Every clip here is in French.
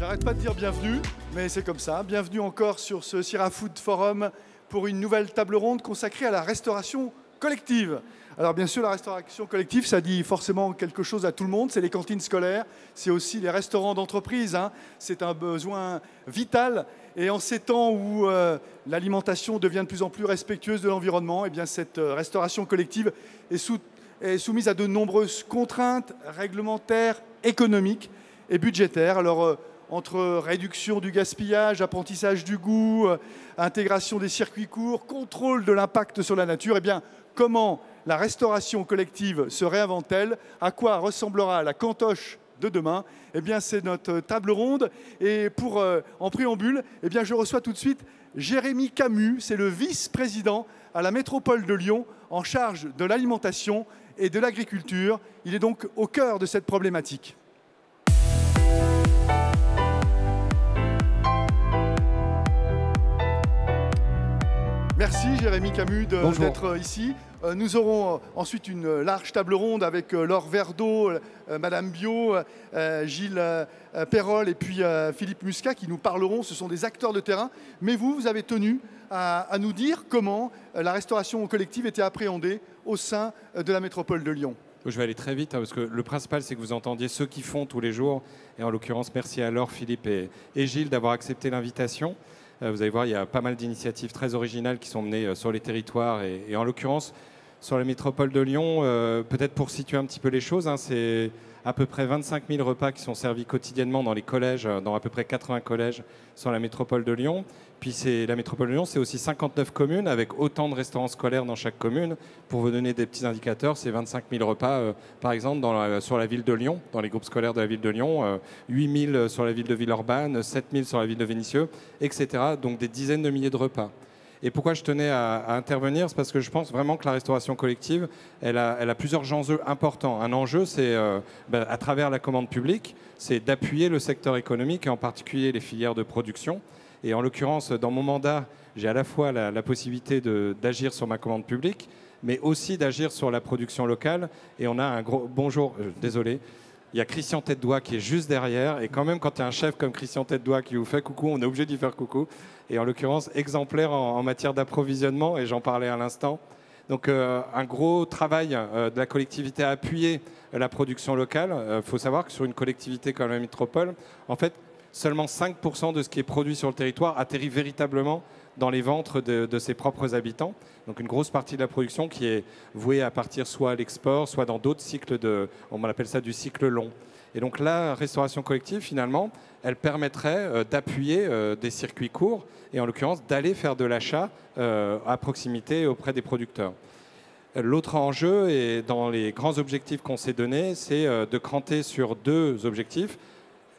J'arrête pas de dire bienvenue, mais c'est comme ça. Bienvenue encore sur ce Sierra Food Forum pour une nouvelle table ronde consacrée à la restauration collective. Alors bien sûr, la restauration collective, ça dit forcément quelque chose à tout le monde. C'est les cantines scolaires, c'est aussi les restaurants d'entreprise. C'est un besoin vital. Et en ces temps où l'alimentation devient de plus en plus respectueuse de l'environnement, eh bien cette restauration collective est soumise à de nombreuses contraintes réglementaires, économiques et budgétaires. Alors, entre réduction du gaspillage, apprentissage du goût, intégration des circuits courts, contrôle de l'impact sur la nature, eh bien, comment la restauration collective se réinvente-t-elle? À quoi ressemblera la cantoche de demain? Eh bien, c'est notre table ronde. Et en préambule, eh bien, je reçois tout de suite Jérémy Camus, c'est le vice-président à la métropole de Lyon en charge de l'alimentation et de l'agriculture. Il est donc au cœur de cette problématique. Merci Jérémy Camus d'être ici. Nous aurons ensuite une large table ronde avec Laure Verdeau, Madame Bio, Gilles Perrol et puis Philippe Muscat qui nous parleront. Ce sont des acteurs de terrain. Mais vous avez tenu à nous dire comment la restauration collective était appréhendée au sein de la métropole de Lyon. Je vais aller très vite parce que le principal, c'est que vous entendiez ceux qui font tous les jours. Et en l'occurrence, merci à Laure, Philippe et Gilles d'avoir accepté l'invitation. Vous allez voir, il y a pas mal d'initiatives très originales qui sont menées sur les territoires. Et en l'occurrence, sur la métropole de Lyon, peut-être pour situer un petit peu les choses, c'est à peu près 25 000 repas qui sont servis quotidiennement dans les collèges, dans à peu près 80 collèges sur la métropole de Lyon. Puis la métropole de Lyon, c'est aussi 59 communes avec autant de restaurants scolaires dans chaque commune. Pour vous donner des petits indicateurs, c'est 25 000 repas, par exemple, sur la ville de Lyon, dans les groupes scolaires de la ville de Lyon, 8 000 sur la ville de Villeurbanne, 7 000 sur la ville de Vénissieux, etc. Donc des dizaines de milliers de repas. Et pourquoi je tenais à intervenir, c'est parce que je pense vraiment que la restauration collective, elle a plusieurs enjeux importants. Un enjeu, c'est à travers la commande publique, c'est d'appuyer le secteur économique et en particulier les filières de production. Et en l'occurrence, dans mon mandat, j'ai à la fois la possibilité d'agir sur ma commande publique, mais aussi d'agir sur la production locale. Et on a un gros... Bonjour, désolé. Il y a Christian Tête-Doigt qui est juste derrière. Et quand même, quand il y a un chef comme Christian Tête-Doigt qui vous fait coucou, on est obligé d'y faire coucou. Et en l'occurrence, exemplaire en matière d'approvisionnement, et j'en parlais à l'instant. Donc un gros travail de la collectivité à appuyer la production locale. Il faut savoir que sur une collectivité comme la métropole, en fait, seulement 5% de ce qui est produit sur le territoire atterrit véritablement dans les ventres de ses propres habitants. Donc une grosse partie de la production qui est vouée à partir soit à l'export, soit dans d'autres cycles on appelle ça du cycle long. Et donc la restauration collective, finalement, elle permettrait d'appuyer des circuits courts et en l'occurrence d'aller faire de l'achat à proximité auprès des producteurs. L'autre enjeu, et dans les grands objectifs qu'on s'est donnés, c'est de cranter sur deux objectifs.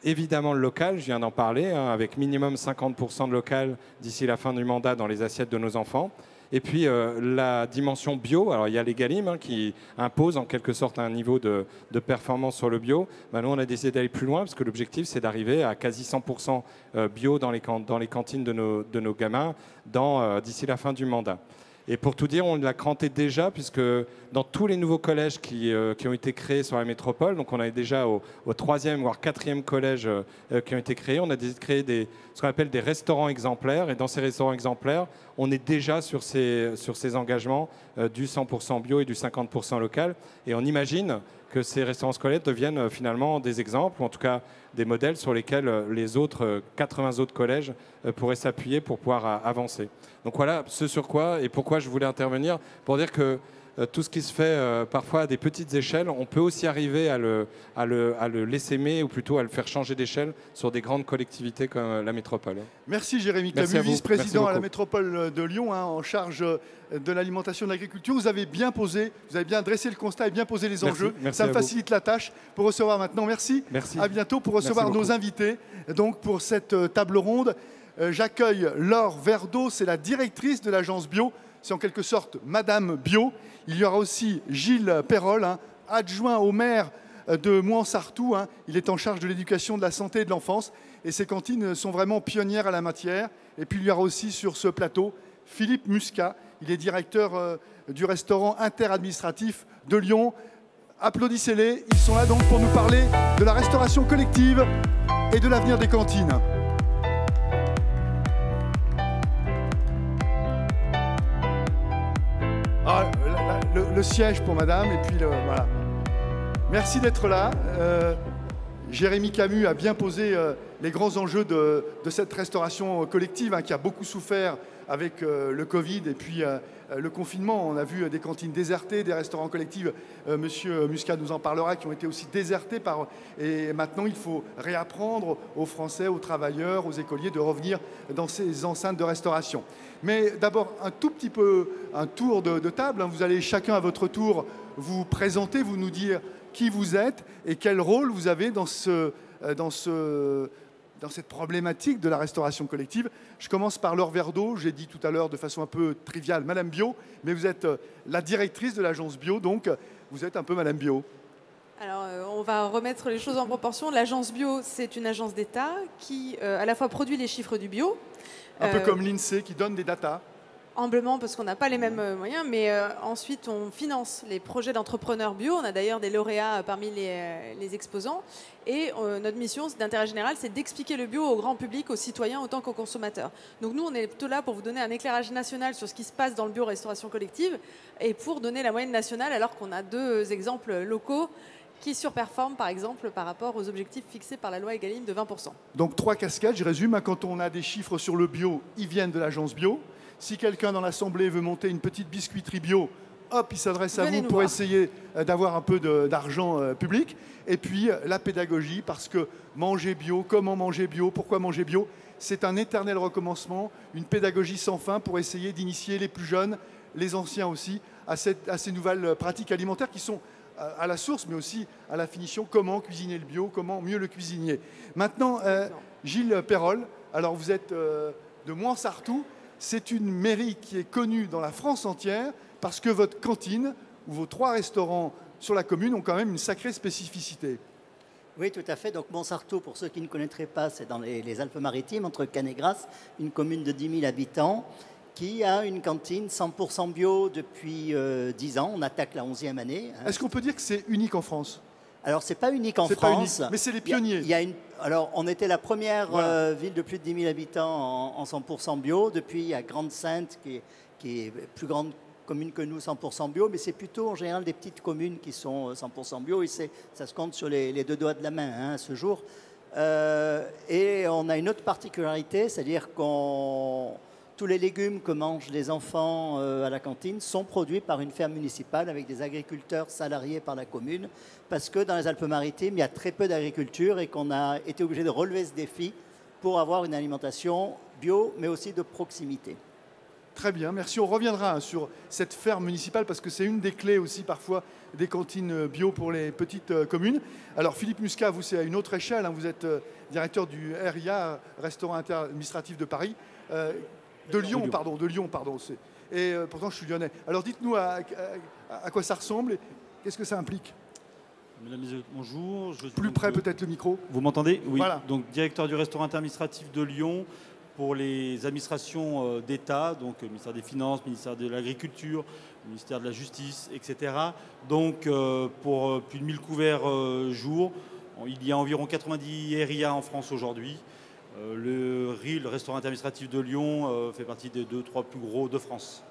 Évidemment le local, je viens d'en parler, avec minimum 50% de local d'ici la fin du mandat dans les assiettes de nos enfants. Et puis la dimension bio, alors il y a les Galim qui imposent en quelque sorte un niveau de performance sur le bio. Nous on a décidé d'aller plus loin parce que l'objectif c'est d'arriver à quasi 100% bio dans les cantines de nos gamins d'ici la fin du mandat. Et pour tout dire, on l'a cranté déjà, puisque dans tous les nouveaux collèges qui ont été créés sur la métropole, donc on est déjà au 3e, voire 4e collège qui ont été créés, on a décidé de créer ce qu'on appelle des restaurants exemplaires. Et dans ces restaurants exemplaires, on est déjà sur ces engagements du 100% bio et du 50% local. Et on imagine que ces restaurants scolaires deviennent finalement des exemples, ou en tout cas des modèles sur lesquels les 80 autres collèges pourraient s'appuyer pour pouvoir avancer. Donc voilà ce sur quoi et pourquoi je voulais intervenir, pour dire que tout ce qui se fait parfois à des petites échelles, on peut aussi arriver à le laisser ou plutôt à le faire changer d'échelle sur des grandes collectivités comme la métropole. Merci Jérémy Camus, vice-président à la métropole de Lyon, en charge de l'alimentation et de l'agriculture. Vous avez bien dressé le constat et bien posé les enjeux. Merci Ça me facilite la tâche pour recevoir maintenant. Merci. À bientôt pour recevoir nos invités. Donc pour cette table ronde, j'accueille Laure Verdeau, c'est la directrice de l'agence Bio. C'est en quelque sorte Madame Bio. Il y aura aussi Gilles Perrol, adjoint au maire de Mouans-Sartoux. Il est en charge de l'éducation, de la santé et de l'enfance. Et ces cantines sont vraiment pionnières à la matière. Et puis il y aura aussi sur ce plateau Philippe Muscat. Il est directeur du restaurant interadministratif de Lyon. Applaudissez-les. Ils sont là donc pour nous parler de la restauration collective. et de l'avenir des cantines. Ah, le siège pour madame, et puis voilà. Merci d'être là. Jérémy Camus a bien posé les grands enjeux de cette restauration collective qui a beaucoup souffert avec le Covid et puis le confinement. On a vu des cantines désertées, des restaurants collectifs, Monsieur Muscat nous en parlera, qui ont été aussi désertés et maintenant il faut réapprendre aux Français, aux travailleurs, aux écoliers de revenir dans ces enceintes de restauration. Mais d'abord, un tout petit peu, un tour de table. Vous allez chacun à votre tour vous présenter, vous nous dire qui vous êtes et quel rôle vous avez dans cette problématique de la restauration collective. Je commence par Laure Verdeau. J'ai dit tout à l'heure de façon un peu triviale Madame Bio, mais vous êtes la directrice de l'agence Bio, donc vous êtes un peu Madame Bio. Alors, on va remettre les choses en proportion. L'agence Bio, c'est une agence d'État qui, à la fois, produit les chiffres du bio. Un peu comme l'INSEE qui donne des datas. Humblement, parce qu'on n'a pas les mêmes moyens, mais ensuite on finance les projets d'entrepreneurs bio. On a d'ailleurs des lauréats parmi les exposants. Et notre mission d'intérêt général, c'est d'expliquer le bio au grand public, aux citoyens autant qu'aux consommateurs. Donc nous, on est plutôt là pour vous donner un éclairage national sur ce qui se passe dans le bio-restauration collective et pour donner la moyenne nationale, alors qu'on a deux exemples locaux qui surperforment, par exemple, par rapport aux objectifs fixés par la loi Egalim de 20%. Donc 3 cascades, je résume. Quand on a des chiffres sur le bio, ils viennent de l'agence Bio. Si quelqu'un dans l'Assemblée veut monter une petite biscuiterie bio, hop, il s'adresse à vous pour essayer d'avoir un peu d'argent public. Et puis la pédagogie, parce que manger bio, comment manger bio, pourquoi manger bio, c'est un éternel recommencement, une pédagogie sans fin pour essayer d'initier les plus jeunes, les anciens aussi, à ces nouvelles pratiques alimentaires qui sont à la source, mais aussi à la finition, comment cuisiner le bio, comment mieux le cuisiner. Maintenant, Gilles Perrol, alors vous êtes de Mouans-Sartoux. C'est une mairie qui est connue dans la France entière parce que votre cantine ou vos 3 restaurants sur la commune ont quand même une sacrée spécificité. Oui, tout à fait. Donc Mouans-Sartoux, pour ceux qui ne connaîtraient pas, c'est dans les Alpes-Maritimes, entre Cannes et Grasse, une commune de 10 000 habitants qui a une cantine 100% bio depuis 10 ans. On attaque la 11e année. Est-ce qu'on peut dire que c'est unique en France ? Alors, ce n'est pas unique en France. Mais c'est les pionniers. Alors, on était la première ville de plus de 10 000 habitants en 100% bio. Depuis, il y a Grande-Sainte, qui est plus grande commune que nous, 100% bio. Mais c'est plutôt, en général, des petites communes qui sont 100% bio. Et ça se compte sur les 2 doigts de la main à ce jour. Et on a une autre particularité, c'est-à-dire tous les légumes que mangent les enfants à la cantine sont produits par une ferme municipale avec des agriculteurs salariés par la commune, parce que dans les Alpes-Maritimes, il y a très peu d'agriculture et qu'on a été obligé de relever ce défi pour avoir une alimentation bio, mais aussi de proximité. Très bien, merci. On reviendra sur cette ferme municipale parce que c'est une des clés aussi parfois des cantines bio pour les petites communes. Alors Philippe Muscat, vous c'est à une autre échelle, vous êtes directeur du RIA, Restaurant Interadministratif de Paris. De Lyon, pardon. Et pourtant, je suis lyonnais. Alors, dites-nous à quoi ça ressemble et qu'est-ce que ça implique ? Mesdames et messieurs, bonjour. Plus près, peut-être, le micro. Vous m'entendez ? Oui. Voilà. Donc, directeur du restaurant administratif de Lyon pour les administrations d'État, donc le ministère des Finances, ministère de l'Agriculture, ministère de la Justice, etc. Donc, pour plus de 1000 couverts jour, il y a environ 90 RIA en France aujourd'hui. Le RIL, le restaurant administratif de Lyon, fait partie des 2-3 plus gros de France.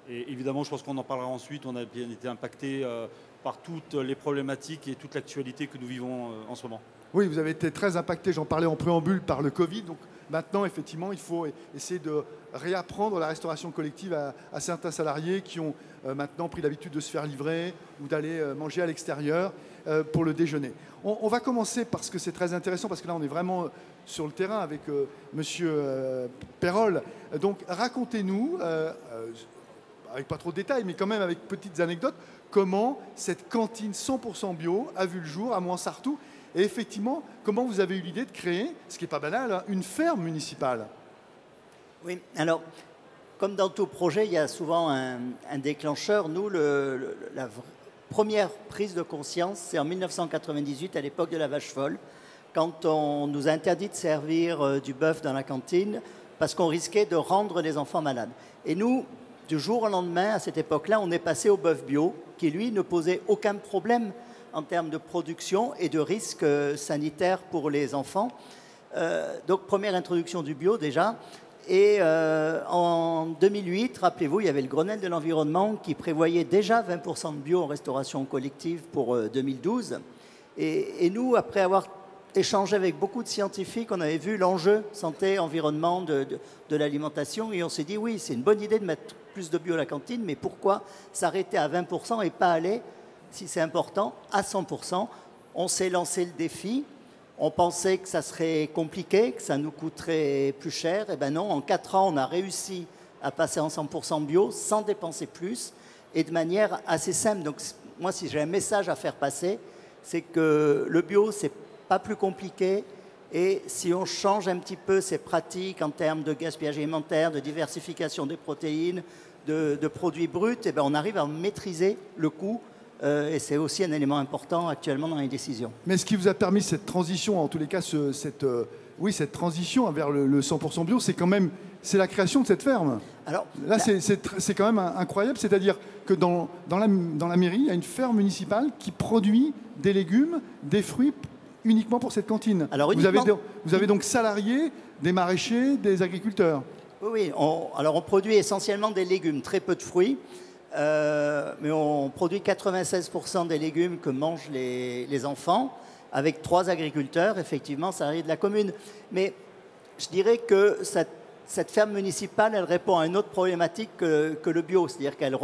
Et évidemment, je pense qu'on en parlera ensuite, on a bien été impacté par toutes les problématiques et toute l'actualité que nous vivons en ce moment. Oui, vous avez été très impacté, j'en parlais en préambule, par le Covid. Donc maintenant, effectivement, il faut essayer de réapprendre la restauration collective à certains salariés qui ont maintenant pris l'habitude de se faire livrer ou d'aller manger à l'extérieur pour le déjeuner. On va commencer parce que c'est très intéressant, parce que là, on est vraiment sur le terrain avec Monsieur Perrol. Donc, racontez-nous, avec pas trop de détails, mais quand même avec petites anecdotes, comment cette cantine 100% bio a vu le jour à Mouans-Sartoux. Et effectivement, comment vous avez eu l'idée de créer, ce qui n'est pas banal, une ferme municipale ? Oui, alors, comme dans tout projet, il y a souvent un déclencheur. Nous, la première prise de conscience, c'est en 1998, à l'époque de la vache folle, quand on nous a interdit de servir du bœuf dans la cantine parce qu'on risquait de rendre les enfants malades. Et nous, du jour au lendemain, à cette époque-là, on est passé au bœuf bio, qui, lui, ne posait aucun problème en termes de production et de risques sanitaires pour les enfants. Donc première introduction du bio déjà. Et en 2008, rappelez-vous, il y avait le Grenelle de l'environnement qui prévoyait déjà 20% de bio en restauration collective pour 2012. Et nous, après avoir échangé avec beaucoup de scientifiques, on avait vu l'enjeu santé, environnement de l'alimentation et on s'est dit oui, c'est une bonne idée de mettre plus de bio à la cantine, mais pourquoi s'arrêter à 20% et pas aller, si c'est important, à 100%? On s'est lancé le défi. On pensait que ça serait compliqué, que ça nous coûterait plus cher. Eh bien non, en 4 ans, on a réussi à passer en 100% bio sans dépenser plus et de manière assez simple. Donc moi, si j'ai un message à faire passer, c'est que le bio, c'est pas plus compliqué. Et si on change un petit peu ces pratiques en termes de gaspillage alimentaire, de diversification des protéines, de produits bruts, eh bien on arrive à maîtriser le coût. Et c'est aussi un élément important actuellement dans les décisions. Mais ce qui vous a permis cette transition, en tous les cas, cette transition vers le 100% bio, c'est quand même la création de cette ferme. Alors, là, c'est quand même incroyable. C'est-à-dire que dans la mairie, il y a une ferme municipale qui produit des légumes, des fruits uniquement pour cette cantine. Alors, vous avez donc salarié des maraîchers, des agriculteurs. Oui, on produit essentiellement des légumes, très peu de fruits. Mais on produit 96% des légumes que mangent les enfants, avec 3 agriculteurs, effectivement, salariés de la commune. Mais je dirais que cette ferme municipale, elle répond à une autre problématique que le bio, c'est-à-dire qu'elle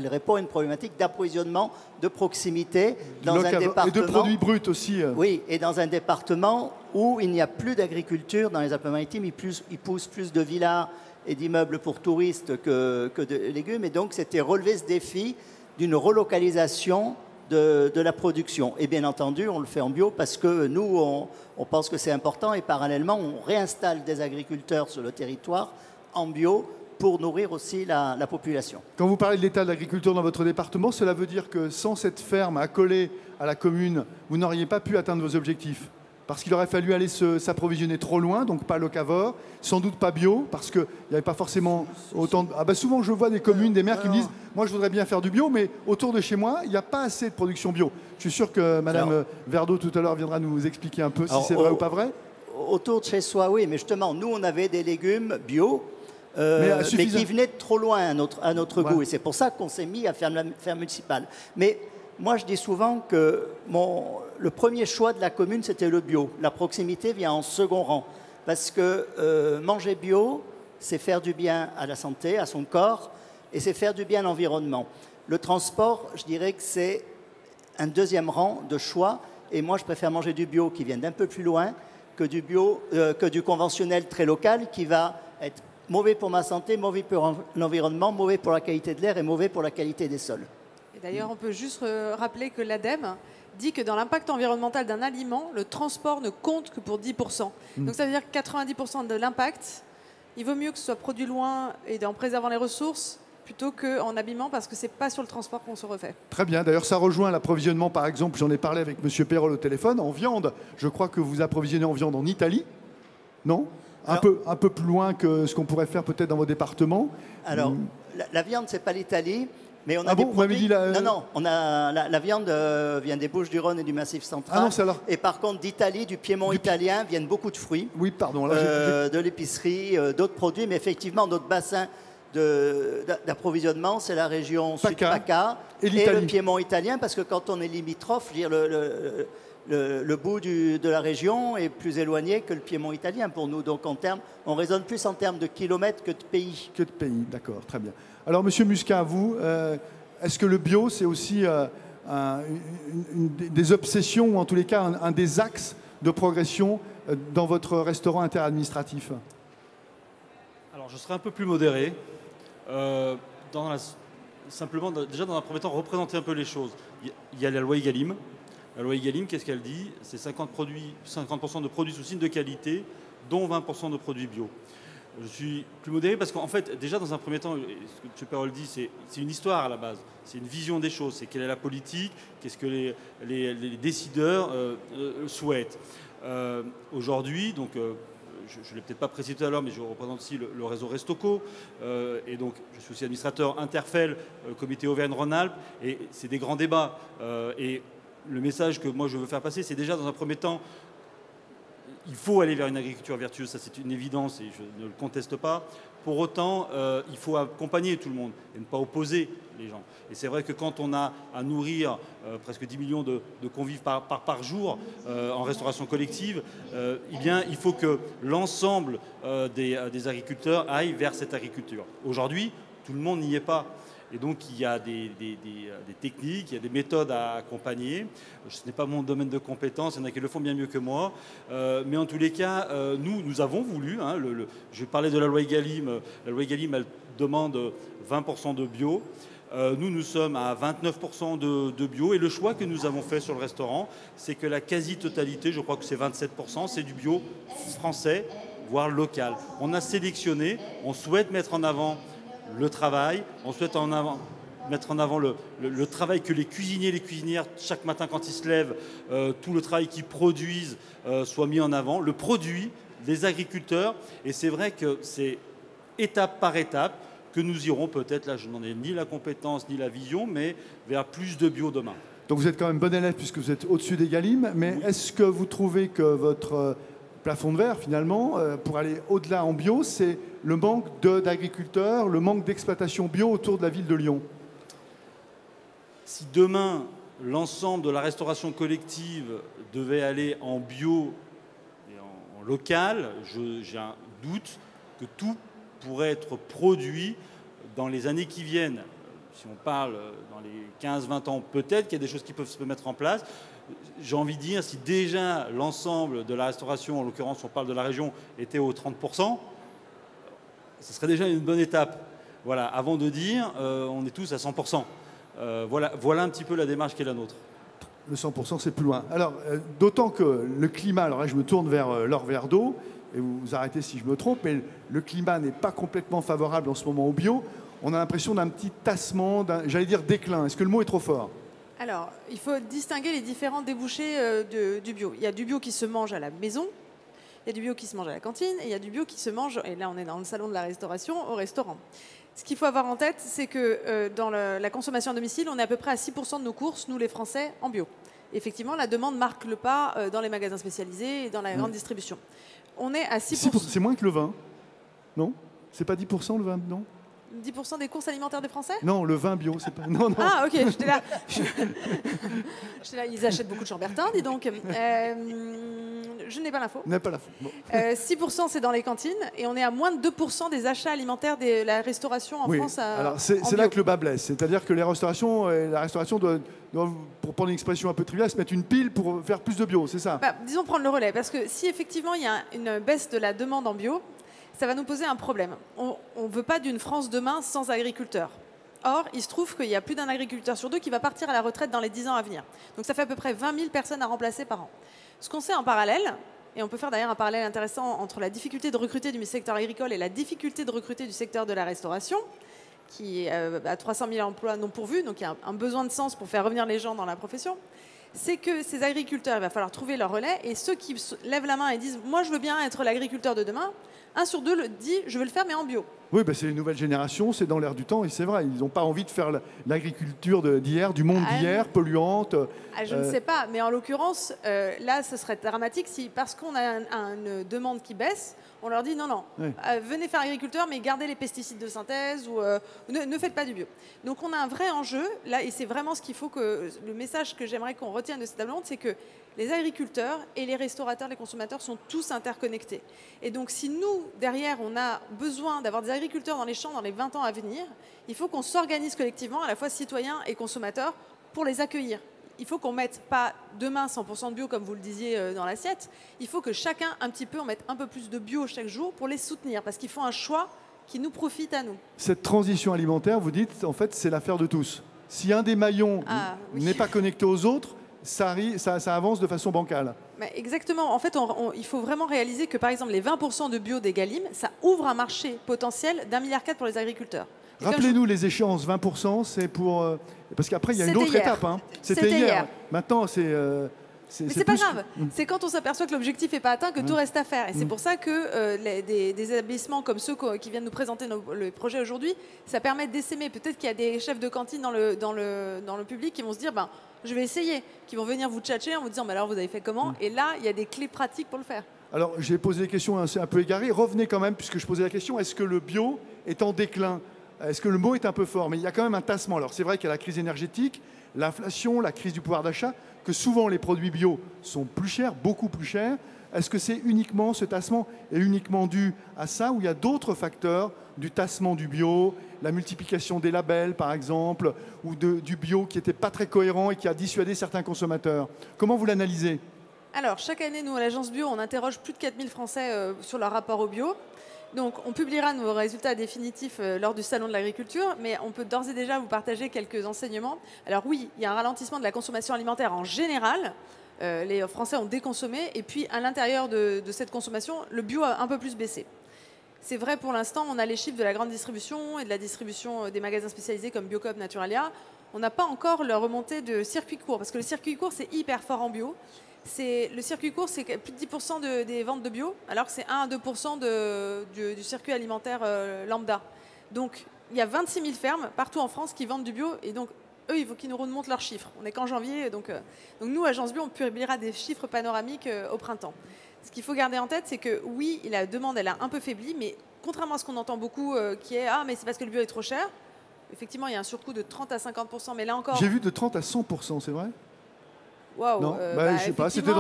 répond à une problématique d'approvisionnement, de proximité, dans un département... Et de produits bruts aussi. Oui, et dans un département où il n'y a plus d'agriculture, dans les Alpes-Maritimes, il pousse plus de villas et d'immeubles pour touristes que de légumes. Et donc, c'était relever ce défi d'une relocalisation de la production. Et bien entendu, on le fait en bio parce que nous, on pense que c'est important. Et parallèlement, on réinstalle des agriculteurs sur le territoire en bio pour nourrir aussi la population. Quand vous parlez de l'état de l'agriculture dans votre département, cela veut dire que sans cette ferme accolée à la commune, vous n'auriez pas pu atteindre vos objectifs? Parce qu'il aurait fallu aller s'approvisionner trop loin, donc pas locavore, sans doute pas bio, parce qu'il n'y avait pas forcément autant de... Ah ben souvent, je vois des communes, des maires qui me disent « Moi, je voudrais bien faire du bio, mais autour de chez moi, il n'y a pas assez de production bio. » Je suis sûr que Madame Verdeau, tout à l'heure, viendra nous expliquer un peu si c'est vrai ou pas vrai. Autour de chez soi, oui, mais justement, nous, on avait des légumes bio, mais qui venaient de trop loin à notre goût. Et c'est pour ça qu'on s'est mis à faire la ferme municipale. Mais moi, je dis souvent que le premier choix de la commune, c'était le bio. La proximité vient en second rang. Parce que manger bio, c'est faire du bien à la santé, à son corps, et c'est faire du bien à l'environnement. Le transport, je dirais que c'est un deuxième rang de choix. Et moi, je préfère manger du bio qui vient d'un peu plus loin que du conventionnel très local qui va être mauvais pour ma santé, mauvais pour l'environnement, mauvais pour la qualité de l'air et mauvais pour la qualité des sols. D'ailleurs, on peut juste rappeler que l'ADEME dit que dans l'impact environnemental d'un aliment, le transport ne compte que pour 10%. Donc ça veut dire que 90% de l'impact, il vaut mieux que ce soit produit loin et en préservant les ressources plutôt qu'en habillement, parce que ce n'est pas sur le transport qu'on se refait. Très bien. D'ailleurs, ça rejoint l'approvisionnement, par exemple, j'en ai parlé avec M. Perrol au téléphone, en viande. Je crois que vous approvisionnez en viande en Italie, non ? Un peu plus loin que ce qu'on pourrait faire peut-être dans vos départements. Alors, la viande, ce n'est pas l'Italie. Mais on a des produits... Non, la viande vient des Bouches-du-Rhône et du Massif central. Ah non, et par contre, d'Italie, du Piémont italien, viennent beaucoup de fruits. Oui, pardon. De l'épicerie, d'autres produits. Mais effectivement, notre bassin d'approvisionnement, c'est la région Sud-PACA et le Piémont italien, parce que quand on est limitrophe, je veux dire, le bout de la région est plus éloigné que le Piémont italien pour nous. Donc, on raisonne plus en termes de kilomètres que de pays. Que de pays, d'accord, très bien. Alors, Monsieur Muscat, vous, est-ce que le bio, c'est aussi des obsessions, ou en tous les cas, un des axes de progression dans votre restaurant interadministratif? Alors, je serai un peu plus modéré. Simplement, déjà, dans un premier temps, représenter un peu les choses. Il y a la loi Egalim. La loi Egalim, qu'est-ce qu'elle dit? C'est 50% de produits sous signe de qualité, dont 20% de produits bio. Je suis plus modéré parce qu'en fait, déjà dans un premier temps, ce que M. Perrol dit, c'est une histoire à la base, c'est une vision des choses, c'est quelle est la politique, qu'est-ce que les décideurs souhaitent. Aujourd'hui, donc, je ne l'ai peut-être pas précisé tout à l'heure, mais je représente aussi le réseau Restocco, et donc je suis aussi administrateur Interfel, comité Auvergne-Rhône-Alpes, et c'est des grands débats. Et le message que moi je veux faire passer, c'est déjà dans un premier temps, il faut aller vers une agriculture vertueuse, ça c'est une évidence et je ne le conteste pas. Pour autant, il faut accompagner tout le monde et ne pas opposer les gens. Et c'est vrai que quand on a à nourrir presque 10 millions de convives par jour en restauration collective, eh bien, il faut que l'ensemble des agriculteurs aillent vers cette agriculture. Aujourd'hui, tout le monde n'y est pas. Et donc, il y a des techniques, il y a des méthodes à accompagner. Ce n'est pas mon domaine de compétence, il y en a qui le font bien mieux que moi. Mais en tous les cas, nous avons voulu, hein, je parlais de la loi Egalim. La loi Egalim, elle demande 20% de bio. Nous sommes à 29% de bio. Et le choix que nous avons fait sur le restaurant, c'est que la quasi-totalité, je crois que c'est 27%, c'est du bio français, voire local. On a sélectionné, on souhaite mettre en avant le travail, on souhaite mettre en avant le travail que les cuisiniers et les cuisinières, chaque matin quand ils se lèvent, tout le travail qu'ils produisent soit mis en avant, le produit, les agriculteurs. Et c'est vrai que c'est étape par étape que nous irons peut-être, là je n'en ai ni la compétence ni la vision, mais vers plus de bio demain. Donc vous êtes quand même bon élève puisque vous êtes au-dessus des Egalim, mais oui. Est-ce que vous trouvez que votre plafond de verre, finalement, pour aller au-delà en bio, c'est le manque d'agriculteurs, le manque d'exploitation bio autour de la ville de Lyon? Si demain, l'ensemble de la restauration collective devait aller en bio et en local, j'ai un doute que tout pourrait être produit dans les années qui viennent. Si on parle dans les 15-20 ans, peut-être qu'il y a des choses qui peuvent se mettre en place. J'ai envie de dire, si déjà l'ensemble de la restauration, en l'occurrence on parle de la région, était aux 30%, ce serait déjà une bonne étape. Voilà, avant de dire on est tous à 100%. Voilà un petit peu la démarche qui est la nôtre. Le 100%, c'est plus loin. Alors, d'autant que le climat, alors là je me tourne vers Laure Verdeau, et vous arrêtez si je me trompe, mais le climat n'est pas complètement favorable en ce moment au bio. On a l'impression d'un petit tassement, j'allais dire déclin. Est-ce que le mot est trop fort ? Alors, il faut distinguer les différents débouchés du bio. Il y a du bio qui se mange à la maison, il y a du bio qui se mange à la cantine, et il y a du bio qui se mange, et là on est dans le salon de la restauration, au restaurant. Ce qu'il faut avoir en tête, c'est que dans la consommation à domicile, on est à peu près à 6% de nos courses, nous les Français, en bio. Effectivement, la demande marque le pas dans les magasins spécialisés et dans la grande distribution. On est à 6%. C'est moins que le vin, non? C'est pas 10% le vin, non? 10% des courses alimentaires des Français? Non, le vin bio, c'est pas... Non, non. Ah, ok, j'étais là. J'étais là, ils achètent beaucoup de Chambertin, dis donc. Je n'ai pas l'info. Vous n'avez pas l'info. Bon. 6% c'est dans les cantines et on est à moins de 2% des achats alimentaires de la restauration en France. Alors c'est là que le bas blesse. C'est-à-dire que la restauration doit, pour prendre une expression un peu triviale, se mettre une pile pour faire plus de bio, c'est ça? Disons prendre le relais, parce que si effectivement il y a une baisse de la demande en bio, ça va nous poser un problème. On ne veut pas d'une France demain sans agriculteurs. Or, il se trouve qu'il y a plus d'un agriculteur sur deux qui va partir à la retraite dans les 10 ans à venir. Donc ça fait à peu près 20 000 personnes à remplacer par an. Ce qu'on sait en parallèle, et on peut faire d'ailleurs un parallèle intéressant entre la difficulté de recruter du secteur agricole et la difficulté de recruter du secteur de la restauration, qui a 300 000 emplois non pourvus, donc il y a un besoin de sens pour faire revenir les gens dans la profession, c'est que ces agriculteurs, il va falloir trouver leur relais, et ceux qui lèvent la main et disent « moi je veux bien être l'agriculteur de demain », 1 sur 2 le dit « je veux le faire mais en bio ». Oui, c'est les nouvelles générations, c'est dans l'air du temps, et c'est vrai, ils n'ont pas envie de faire l'agriculture d'hier, du monde d'hier, polluante. Je ne sais pas, mais en l'occurrence, là, ce serait dramatique si, parce qu'on a une demande qui baisse, on leur dit non, oui. Venez faire agriculteur, mais gardez les pesticides de synthèse ou ne faites pas du bio. Donc on a un vrai enjeu, là, et c'est vraiment ce qu'il faut que, le message que j'aimerais qu'on retienne de cette table ronde, c'est que les agriculteurs et les restaurateurs, les consommateurs sont tous interconnectés. Et donc si nous, derrière, on a besoin d'avoir des agriculteurs dans les champs dans les 20 ans à venir, il faut qu'on s'organise collectivement, à la fois citoyens et consommateurs, pour les accueillir. Il faut qu'on ne mette pas demain 100% de bio, comme vous le disiez, dans l'assiette. Il faut que chacun, un petit peu, on mette un peu plus de bio chaque jour pour les soutenir, parce qu'ils font un choix qui nous profite à nous. Cette transition alimentaire, vous dites, en fait, c'est l'affaire de tous. Si un des maillons n'est pas connecté aux autres, ça avance de façon bancale. Mais exactement. En fait, il faut vraiment réaliser que, par exemple, les 20% de bio des Egalim, ça ouvre un marché potentiel d'1,4 milliard pour les agriculteurs. Rappelez-nous les échéances. 20%, c'est pour... parce qu'après, il y a une autre étape. Hein. C'était hier. Maintenant, c'est... mais c'est pas grave. C'est quand on s'aperçoit que l'objectif n'est pas atteint que tout reste à faire. Et c'est pour ça que des établissements comme ceux qui viennent nous présenter le projet aujourd'hui, ça permet d'essaimer. Peut-être qu'il y a des chefs de cantine dans le public qui vont se dire je vais essayer, qui vont venir vous tchatcher en vous disant, mais alors vous avez fait comment? Et là, il y a des clés pratiques pour le faire. Alors, j'ai posé des questions un peu égarées. Revenez quand même, puisque je posais la question, est-ce que le bio est en déclin? Est-ce que le mot est un peu fort? Mais il y a quand même un tassement. Alors, c'est vrai qu'il y a la crise énergétique, l'inflation, la crise du pouvoir d'achat, que souvent les produits bio sont plus chers, beaucoup plus chers. Est-ce que c'est uniquement, ce tassement est uniquement dû à ça, ou il y a d'autres facteurs du tassement du bio, la multiplication des labels par exemple, ou du bio qui n'était pas très cohérent et qui a dissuadé certains consommateurs? Comment vous l'analysez? Alors, chaque année, nous, à l'agence bio, on interroge plus de 4000 Français sur leur rapport au bio. Donc, on publiera nos résultats définitifs lors du Salon de l'agriculture, mais on peut d'ores et déjà vous partager quelques enseignements. Alors oui, il y a un ralentissement de la consommation alimentaire en général. Les Français ont déconsommé, et puis à l'intérieur de cette consommation, le bio a un peu plus baissé. C'est vrai pour l'instant, on a les chiffres de la grande distribution et de la distribution des magasins spécialisés comme Biocoop, Naturalia. On n'a pas encore la remontée de circuit court, parce que le circuit court, c'est hyper fort en bio. Le circuit court, c'est plus de 10% des ventes de bio, alors que c'est 1 à 2% du circuit alimentaire lambda. Donc, il y a 26 000 fermes partout en France qui vendent du bio, et donc, eux, il faut qu'ils nous remontent leurs chiffres. On n'est qu'en janvier, donc nous, Agence Bio, on publiera des chiffres panoramiques au printemps. Ce qu'il faut garder en tête, c'est que oui, la demande, elle a un peu faibli, mais contrairement à ce qu'on entend beaucoup, qui est « Ah, mais c'est parce que le bio est trop cher », effectivement, il y a un surcoût de 30 à 50%, mais là encore... J'ai vu de 30 à 100%, c'est vrai? Wow, non, je sais pas. C'était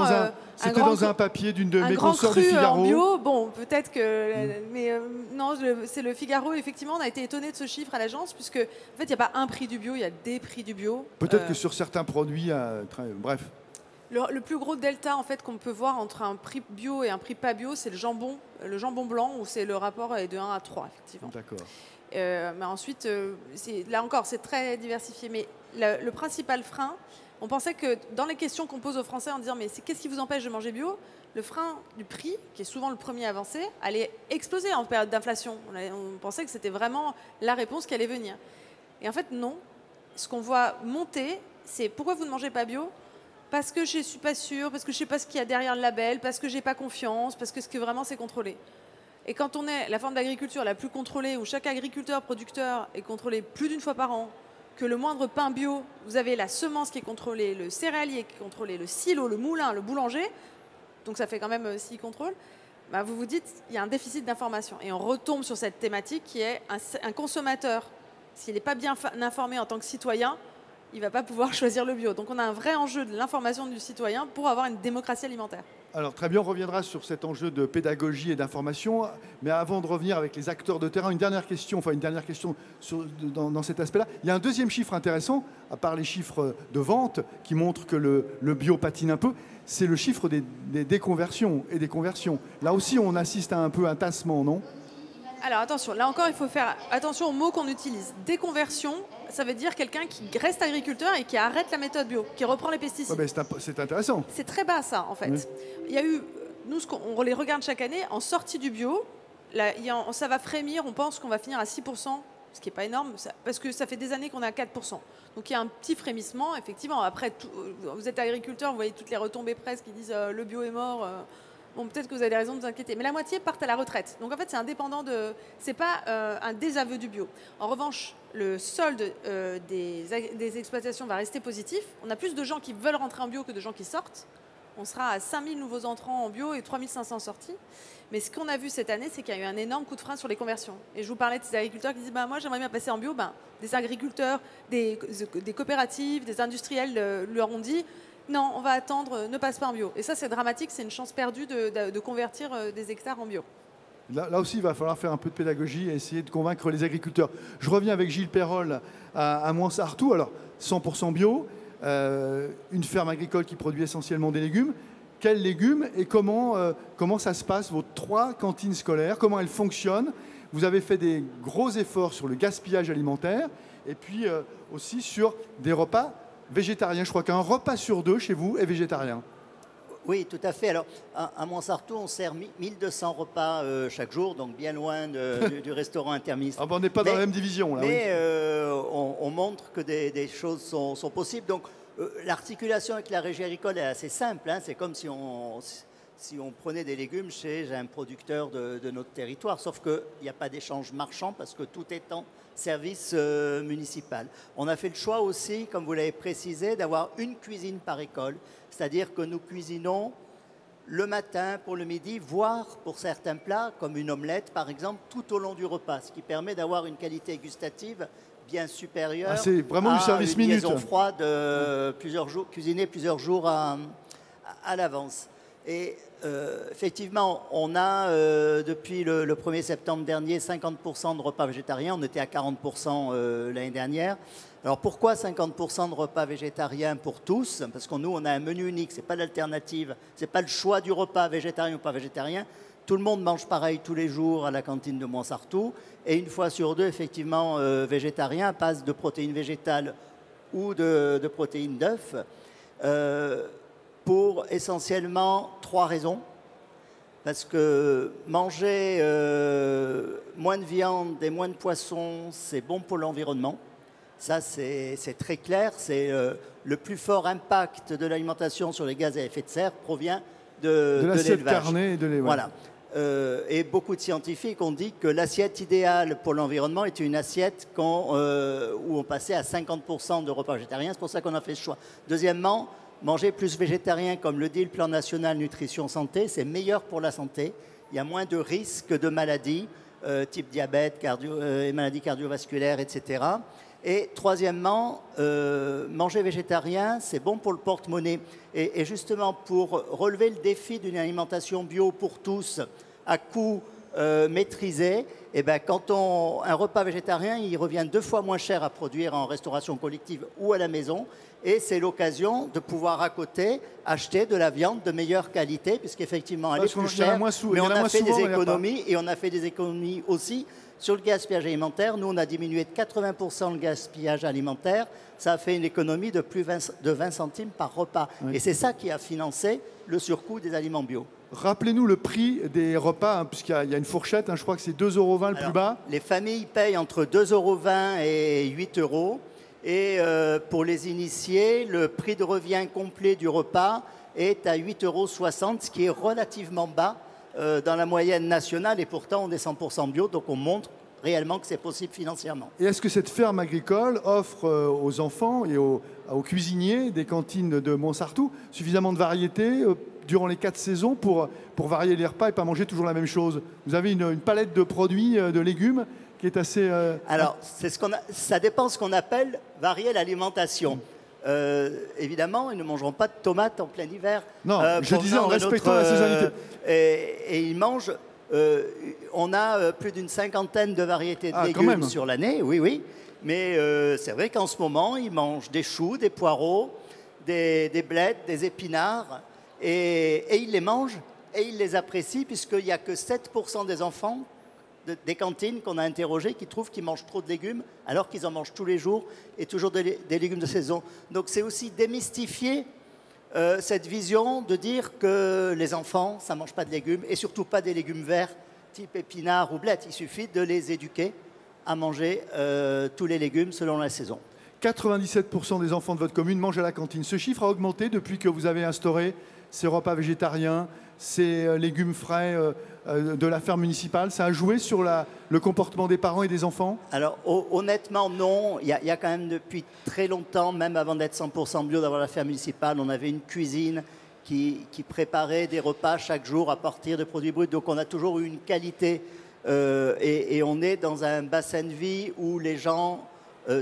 dans un papier d'une de mes consoeurs du Figaro. En bio, bon, peut-être que, mais non, c'est le Figaro. Effectivement, on a été étonné de ce chiffre à l'agence, puisque en fait, il n'y a pas un prix du bio, il y a des prix du bio. Peut-être que sur certains produits, bref. Le plus gros delta en fait qu'on peut voir entre un prix bio et un prix pas bio, c'est le jambon blanc, où c'est le rapport est de 1 à 3, effectivement. D'accord. Mais ensuite, là encore, c'est très diversifié. Mais le principal frein, on pensait que dans les questions qu'on pose aux Français en disant mais qu'est-ce qui vous empêche de manger bio, le frein du prix, qui est souvent le premier avancé, allait exploser en période d'inflation. On pensait que c'était vraiment la réponse qui allait venir. Et en fait, non. Ce qu'on voit monter, c'est pourquoi vous ne mangez pas bio? Parce que je ne suis pas sûre, parce que je ne sais pas ce qu'il y a derrière le label, parce que je n'ai pas confiance, parce que vraiment c'est contrôlé. Et quand on est la forme d'agriculture la plus contrôlée, où chaque agriculteur, producteur est contrôlé plus d'une fois par an, que le moindre pain bio, vous avez la semence qui est contrôlée, le céréalier qui est contrôlé, le silo, le moulin, le boulanger, donc ça fait quand même 6 contrôles, bah vous vous dites il y a un déficit d'information. Et on retombe sur cette thématique qui est un consommateur, s'il n'est pas bien informé en tant que citoyen, il ne va pas pouvoir choisir le bio. Donc on a un vrai enjeu de l'information du citoyen pour avoir une démocratie alimentaire. Alors très bien, on reviendra sur cet enjeu de pédagogie et d'information. Mais avant de revenir avec les acteurs de terrain, une dernière question dans cet aspect-là. Il y a un deuxième chiffre intéressant, à part les chiffres de vente qui montrent que le bio patine un peu, c'est le chiffre des déconversions et des conversions. Là aussi, on assiste à un peu un tassement, non ? Alors attention, là encore, il faut faire attention aux mots qu'on utilise. Déconversion, ça veut dire quelqu'un qui reste agriculteur et qui arrête la méthode bio, qui reprend les pesticides. Ouais, c'est intéressant. C'est très bas ça, en fait. Oui. Il y a eu, nous, on les regarde chaque année, en sortie du bio, là, ça va frémir, on pense qu'on va finir à 6%, ce qui n'est pas énorme, parce que ça fait des années qu'on est à 4%. Donc il y a un petit frémissement, effectivement. Après, vous êtes agriculteur, vous voyez toutes les retombées presse qui disent le bio est mort. Bon, peut-être que vous avez des raisons de vous inquiéter. Mais la moitié partent à la retraite. Donc en fait, c'est indépendant de... C'est pas un désaveu du bio. En revanche, le solde des exploitations va rester positif. On a plus de gens qui veulent rentrer en bio que de gens qui sortent. On sera à 5000 nouveaux entrants en bio et 3500 sorties. Mais ce qu'on a vu cette année, c'est qu'il y a eu un énorme coup de frein sur les conversions. Et je vous parlais de ces agriculteurs qui disent moi, j'aimerais bien passer en bio. Des agriculteurs, des coopératives, des industriels leur ont dit non, on va attendre, ne passe pas en bio. Et ça, c'est dramatique, c'est une chance perdue de convertir des hectares en bio. Là aussi, il va falloir faire un peu de pédagogie et essayer de convaincre les agriculteurs. Je reviens avec Gilles Perrol à Moinsartou. Alors, 100% bio, une ferme agricole qui produit essentiellement des légumes. Quels légumes et comment ça se passe, vos 3 cantines scolaires, comment elles fonctionnent? Vous avez fait des gros efforts sur le gaspillage alimentaire et puis aussi sur des repas végétarien. Je crois qu'un repas sur 2 chez vous est végétarien. Oui, tout à fait. Alors, à Moinsartou, on sert 1200 repas chaque jour, donc bien loin du restaurant interministre. On n'est pas dans la même division. Là, mais on montre que des choses sont possibles. Donc, l'articulation avec la régie agricole est assez simple. Hein. C'est comme si si on prenait des légumes chez un producteur de notre territoire, sauf qu'il n'y a pas d'échange marchand parce que tout est en service municipal. On a fait le choix aussi, comme vous l'avez précisé, d'avoir une cuisine par école, c'est-à-dire que nous cuisinons le matin pour le midi, voire pour certains plats, comme une omelette par exemple, tout au long du repas, ce qui permet d'avoir une qualité gustative bien supérieure c'est vraiment du service une minute. liaison froide cuisinée plusieurs jours à l'avance. Et effectivement, on a depuis le 1er septembre dernier 50% de repas végétariens. On était à 40% l'année dernière. Alors pourquoi 50% de repas végétariens pour tous? Parce que nous, on a un menu unique. C'est pas l'alternative. C'est pas le choix du repas végétarien ou pas végétarien. Tout le monde mange pareil tous les jours à la cantine de Montsartou. Et une fois sur deux, effectivement, végétarien passe de protéines végétales ou de protéines d'œufs. Pour essentiellement 3 raisons. Parce que manger moins de viande et moins de poisson, c'est bon pour l'environnement. Ça, c'est très clair. C'est le plus fort impact de l'alimentation sur les gaz à effet de serre provient de l'assiette l'élevage. carnée et de l'élevage. Voilà. Et beaucoup de scientifiques ont dit que l'assiette idéale pour l'environnement était une assiette où on passait à 50% de repas végétariens. C'est pour ça qu'on a fait ce choix. Deuxièmement, manger plus végétarien, comme le dit le plan national nutrition santé, c'est meilleur pour la santé. Il y a moins de risques de maladies, type diabète, et maladies cardiovasculaires, etc. Et troisièmement, manger végétarien, c'est bon pour le porte-monnaie. Et justement, pour relever le défi d'une alimentation bio pour tous, à coût maîtrisé, et ben, quand un repas végétarien, il revient 2 fois moins cher à produire en restauration collective ou à la maison. Et c'est l'occasion de pouvoir à côté acheter de la viande de meilleure qualité, puisqu'effectivement elle est plus chère, mais on a fait des économies, et on a fait des économies aussi sur le gaspillage alimentaire. Nous, on a diminué de 80% le gaspillage alimentaire. Ça a fait une économie de plus de 20 centimes par repas. Oui. Et c'est ça qui a financé le surcoût des aliments bio. Rappelez-nous le prix des repas, puisqu'il y a une fourchette, je crois que c'est 2,20 € le plus bas. Les familles payent entre 2,20 € et 8 €. Et pour les initiés, le prix de revient complet du repas est à 8,60 €, ce qui est relativement bas dans la moyenne nationale. Et pourtant, on est 100% bio, donc on montre réellement que c'est possible financièrement. Et est-ce que cette ferme agricole offre aux enfants et aux cuisiniers des cantines de Montsartou suffisamment de variété durant les 4 saisons pour varier les repas et pas manger toujours la même chose? Vous avez une palette de produits, de légumes qui est assez... Alors, ça dépend de ce qu'on appelle varier l'alimentation. Évidemment, ils ne mangeront pas de tomates en plein hiver. Non, je disais en respectant la saisonnalité. Et ils mangent... on a plus d'une 50aine de variétés de légumes sur l'année, oui. Mais c'est vrai qu'en ce moment, ils mangent des choux, des poireaux, des blettes, des épinards. Et ils les mangent et ils les apprécient, puisqu'il n'y a que 7% des enfants des cantines qu'on a interrogées qui trouvent qu'ils mangent trop de légumes alors qu'ils en mangent tous les jours et toujours des légumes de saison. Donc c'est aussi démystifier cette vision de dire que les enfants, ça ne mange pas de légumes et surtout pas des légumes verts type épinards ou blettes. Il suffit de les éduquer à manger tous les légumes selon la saison. 97% des enfants de votre commune mangent à la cantine. Ce chiffre a augmenté depuis que vous avez instauré ces repas végétariens, ces légumes frais de la ferme municipale. Ça a joué sur le comportement des parents et des enfants? Alors honnêtement non, il y a quand même depuis très longtemps, même avant d'être 100% bio, d'avoir la ferme municipale, on avait une cuisine qui préparait des repas chaque jour à partir de produits bruts. Donc on a toujours eu une qualité et on est dans un bassin de vie où les gens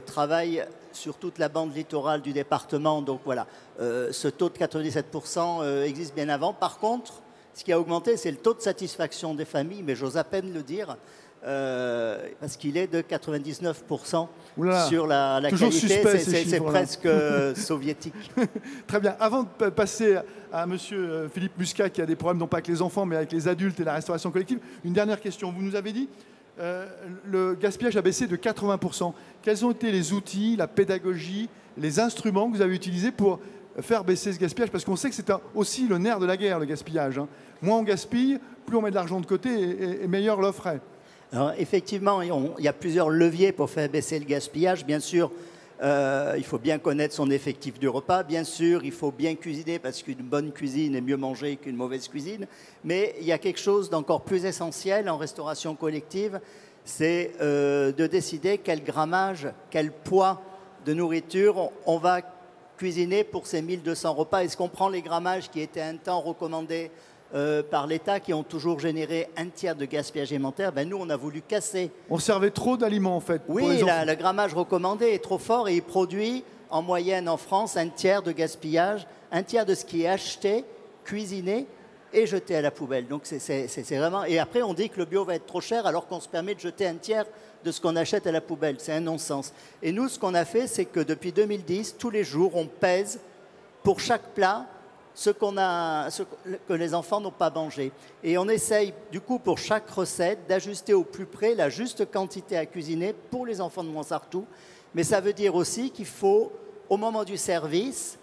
travaillent sur toute la bande littorale du département. Donc voilà, ce taux de 97% existe bien avant. Par contre, ce qui a augmenté, c'est le taux de satisfaction des familles, mais j'ose à peine le dire, parce qu'il est de 99% sur la qualité. Suspect, c'est presque soviétique. Très bien. Avant de passer à monsieur Philippe Muscat, qui a des problèmes non pas avec les enfants, mais avec les adultes et la restauration collective, une dernière question. Vous nous avez dit le gaspillage a baissé de 80%. Quels ont été les outils, la pédagogie, les instruments que vous avez utilisés pour faire baisser ce gaspillage? Parce qu'on sait que c'est aussi le nerf de la guerre, le gaspillage. Moins on gaspille, plus on met de l'argent de côté et meilleure l'offre est. Alors, effectivement, il y a plusieurs leviers pour faire baisser le gaspillage. Bien sûr, Il faut bien connaître son effectif du repas, bien sûr. Il faut bien cuisiner parce qu'une bonne cuisine est mieux mangée qu'une mauvaise cuisine. Mais il y a quelque chose d'encore plus essentiel en restauration collective, c'est de décider quel grammage, quel poids de nourriture on va cuisiner pour ces 1200 repas. Est-ce qu'on prend les grammages qui étaient un temps recommandés par l'État, qui ont toujours généré un tiers de gaspillage alimentaire? Nous, on a voulu casser. On servait trop d'aliments, en fait. Oui, le grammage recommandé est trop fort et il produit en moyenne en France un tiers de gaspillage, un tiers de ce qui est acheté, cuisiné et jeté à la poubelle. Donc c'est vraiment... Et après, on dit que le bio va être trop cher alors qu'on se permet de jeter un tiers de ce qu'on achète à la poubelle. C'est un non-sens. Et nous, ce qu'on a fait, c'est que depuis 2010, tous les jours, on pèse pour chaque plat ce que les enfants n'ont pas mangé. Et on essaye, du coup, pour chaque recette, d'ajuster au plus près la juste quantité à cuisiner pour les enfants de Montsartou. Mais ça veut dire aussi qu'il faut, au moment du service,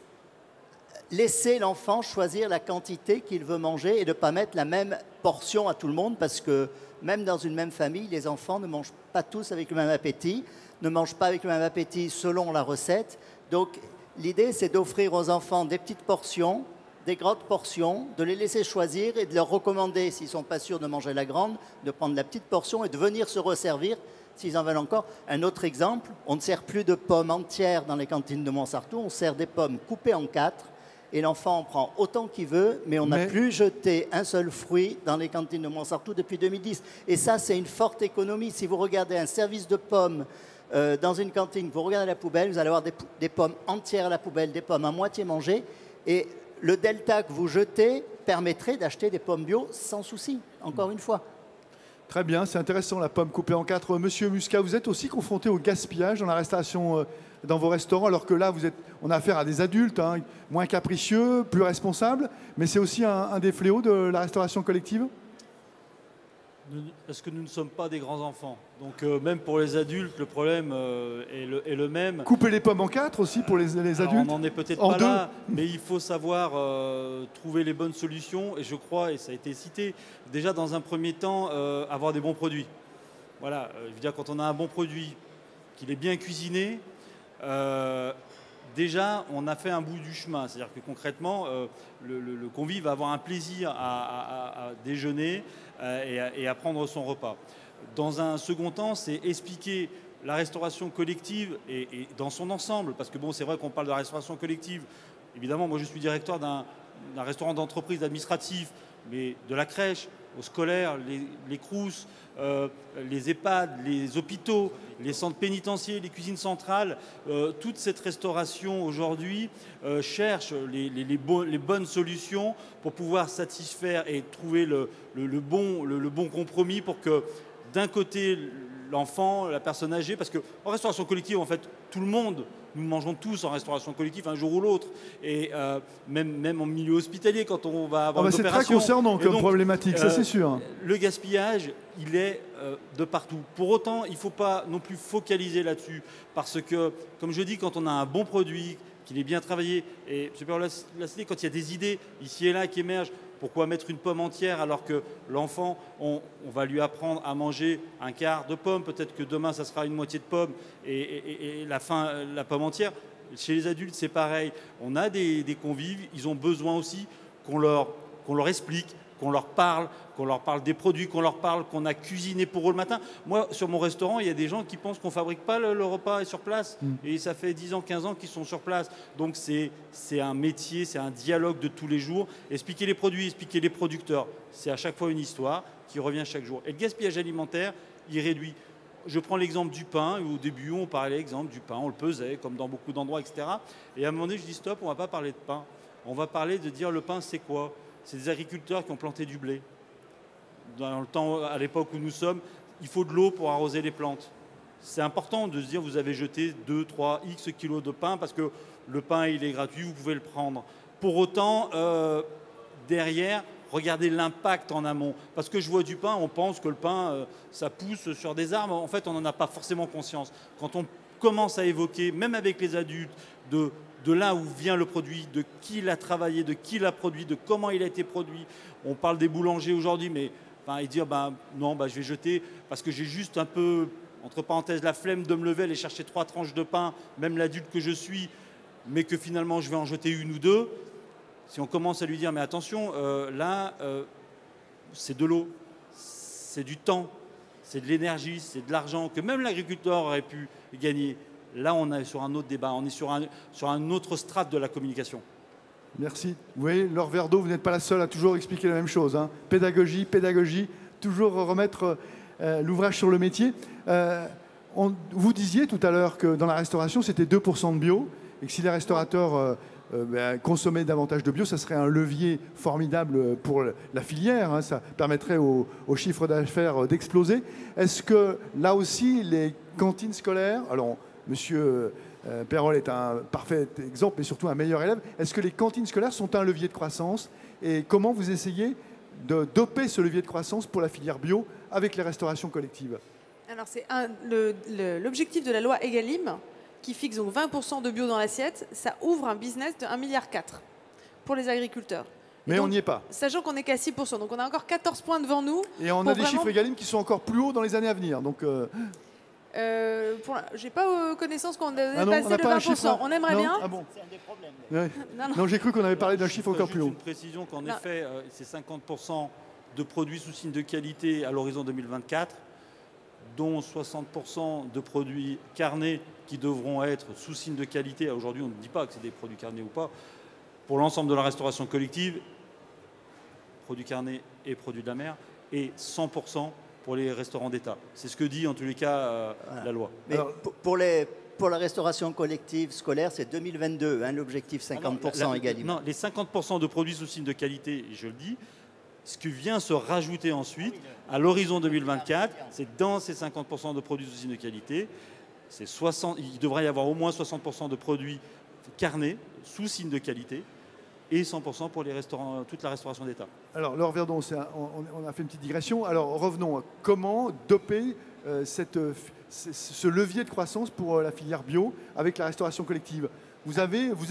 laisser l'enfant choisir la quantité qu'il veut manger et de ne pas mettre la même portion à tout le monde, parce que même dans une même famille, les enfants ne mangent pas tous avec le même appétit, ne mangent pas avec le même appétit selon la recette. Donc l'idée, c'est d'offrir aux enfants des petites portions, des grandes portions, de les laisser choisir et de leur recommander, s'ils ne sont pas sûrs de manger la grande, de prendre la petite portion et de venir se resservir s'ils en veulent encore. Un autre exemple, on ne sert plus de pommes entières dans les cantines de Montsartou, on sert des pommes coupées en 4 et l'enfant en prend autant qu'il veut, mais on n'a plus jeté un seul fruit dans les cantines de Montsartou depuis 2010. Et ça, c'est une forte économie. Si vous regardez un service de pommes dans une cantine, vous regardez la poubelle, vous allez avoir des pommes entières à la poubelle, des pommes à moitié mangées, et le delta que vous jetez permettrait d'acheter des pommes bio sans souci, encore une fois. Très bien, c'est intéressant la pomme coupée en 4. Monsieur Muscat, vous êtes aussi confronté au gaspillage dans la restauration, dans vos restaurants, alors que là, on a affaire à des adultes, moins capricieux, plus responsables, mais c'est aussi un des fléaux de la restauration collective? Parce que nous ne sommes pas des grands enfants. Donc même pour les adultes, le problème est le même. Couper les pommes en 4 aussi pour les adultes? On n'en est peut-être pas là, mais il faut savoir trouver les bonnes solutions. Et je crois, et ça a été cité, déjà dans un premier temps, avoir des bons produits. Voilà, je veux dire, quand on a un bon produit, qu'il est bien cuisiné, déjà, on a fait un bout du chemin. C'est-à-dire que concrètement, le convive va avoir un plaisir à déjeuner et à prendre son repas. Dans un second temps, c'est expliquer la restauration collective et dans son ensemble. Parce que bon, c'est vrai qu'on parle de la restauration collective. Évidemment, moi, je suis directeur d'un restaurant d'entreprise administratif, mais de la crèche au scolaire, les CROUS, les EHPAD, les hôpitaux, les centres pénitentiaires, les cuisines centrales, toute cette restauration aujourd'hui cherche les bonnes solutions pour pouvoir satisfaire et trouver le bon compromis pour que d'un côté l'enfant, la personne âgée, parce qu'en restauration collective, en fait, tout le monde, nous mangeons tous en restauration collective un jour ou l'autre, et même en milieu hospitalier, quand on va avoir une opération. C'est très concernant comme problématique, ça c'est sûr. Le gaspillage, il est de partout. Pour autant, il ne faut pas non plus focaliser là-dessus, parce que, comme je dis, quand on a un bon produit, qu'il est bien travaillé, et M. Perrault l'a cité, quand il y a des idées ici et là qui émergent, pourquoi mettre une pomme entière alors que l'enfant, on va lui apprendre à manger un quart de pomme, peut-être que demain ça sera une moitié de pomme et la pomme entière. Chez les adultes, c'est pareil. On a des convives, ils ont besoin aussi qu'on leur explique, qu'on leur parle des produits, qu'on a cuisiné pour eux le matin. Moi, sur mon restaurant, il y a des gens qui pensent qu'on ne fabrique pas le repas sur place. Et ça fait 10 ans, 15 ans qu'ils sont sur place. Donc c'est un métier, c'est un dialogue de tous les jours. Expliquer les produits, expliquer les producteurs, c'est à chaque fois une histoire qui revient chaque jour. Et le gaspillage alimentaire, il réduit. Je prends l'exemple du pain. Au début, on parlait l'exemple du pain, on le pesait, comme dans beaucoup d'endroits, etc. Et à un moment donné, je dis stop, on ne va pas parler de pain. On va parler de dire le pain, c'est quoi? C'est des agriculteurs qui ont planté du blé. Dans le temps, à l'époque où nous sommes, il faut de l'eau pour arroser les plantes. C'est important de se dire vous avez jeté 2, 3, X kilos de pain parce que le pain, il est gratuit, vous pouvez le prendre. Pour autant, derrière, regardez l'impact en amont. Parce que je vois du pain, on pense que le pain, ça pousse sur des arbres. En fait, on n'en a pas forcément conscience. Quand on commence à évoquer, même avec les adultes, de là où vient le produit, de qui l'a travaillé, de qui l'a produit, de comment il a été produit. On parle des boulangers aujourd'hui, mais et dire non, je vais jeter parce que j'ai juste un peu entre parenthèses, la flemme de me lever, aller chercher 3 tranches de pain, même l'adulte que je suis, mais que finalement je vais en jeter 1 ou 2, si on commence à lui dire, mais attention, c'est de l'eau, c'est du temps, c'est de l'énergie, c'est de l'argent que même l'agriculteur aurait pu gagner. Là, on est sur un autre débat, on est sur un autre strate de la communication. Merci. Vous voyez, Laure Verdeau, vous n'êtes pas la seule à toujours expliquer la même chose. Hein. Pédagogie, pédagogie, toujours remettre l'ouvrage sur le métier. Vous disiez tout à l'heure que dans la restauration, c'était 2% de bio, et que si les restaurateurs consommaient davantage de bio, ça serait un levier formidable pour la filière. Hein. Ça permettrait au chiffre d'affaires d'exploser. Est-ce que là aussi, les cantines scolaires, alors monsieur Perrol est un parfait exemple, mais surtout un meilleur élève, est-ce que les cantines scolaires sont un levier de croissance? Et comment vous essayez de doper ce levier de croissance pour la filière bio avec les restaurations collectives? Alors c'est l'objectif de la loi Egalim qui fixe donc 20% de bio dans l'assiette. Ça ouvre un business de 1,4 milliard pour les agriculteurs. Mais donc, on n'y est pas. Sachant qu'on n'est qu'à 6%, donc on a encore 14 points devant nous. Et on a des chiffres Egalim qui sont encore plus hauts dans les années à venir. Donc, j'ai pas connaissance qu'on ait passé le 20%. On aimerait bien. Ah bon. C'est un des problèmes. Ouais. Non, j'ai cru qu'on avait parlé d'un chiffre encore plus haut. Une précision qu'en effet, c'est 50% de produits sous signe de qualité à l'horizon 2024, dont 60% de produits carnés qui devront être sous signe de qualité. Aujourd'hui, on ne dit pas que c'est des produits carnés ou pas. Pour l'ensemble de la restauration collective, produits carnés et produits de la mer, et 100% pour les restaurants d'État. C'est ce que dit en tous les cas la loi. Mais alors, pour la restauration collective scolaire, c'est 2022, hein, l'objectif 50% Egalim. Non, les 50% de produits sous signe de qualité, je le dis, ce qui vient se rajouter ensuite, à l'horizon 2024, c'est dans ces 50% de produits sous signe de qualité, il devrait y avoir au moins 60% de produits carnés sous signe de qualité et 100% pour les restaurants, toute la restauration d'État. Alors, Laure Verdon, on a fait une petite digression. Alors, revenons. Comment doper ce levier de croissance pour la filière bio avec la restauration collective? Vous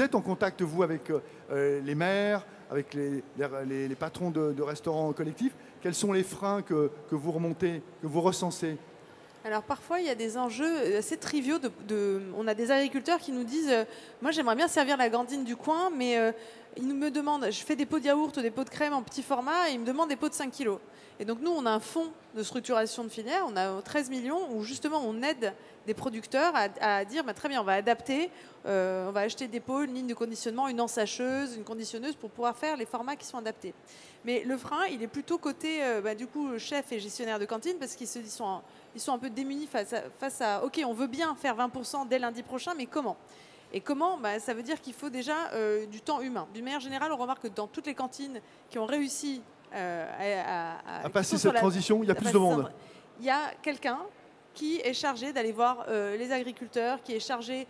êtes en contact, vous, avec les maires, avec les patrons de restaurants collectifs. Quels sont les freins que vous remontez, que vous recensez? Alors parfois, il y a des enjeux assez triviaux. On a des agriculteurs qui nous disent moi, j'aimerais bien servir la cantine du coin, mais ils me demandent, je fais des pots de yaourt ou des pots de crème en petit format, et ils me demandent des pots de 5 kilos. Et donc nous, on a un fonds de structuration de filière, on a 13 millions, où justement on aide des producteurs à dire très bien, on va adapter, on va acheter des pots, une ligne de conditionnement, une ensacheuse, une conditionneuse pour pouvoir faire les formats qui sont adaptés. Mais le frein, il est plutôt côté du coup chef et gestionnaire de cantine, parce qu'ils sont un peu démunis face à OK, on veut bien faire 20% dès lundi prochain, mais comment? Et comment? Ça veut dire qu'il faut déjà du temps humain. D'une manière générale, on remarque que dans toutes les cantines qui ont réussi à passer cette transition, il y a plus de monde. Il y a quelqu'un qui est chargé d'aller voir les agriculteurs, qui est chargé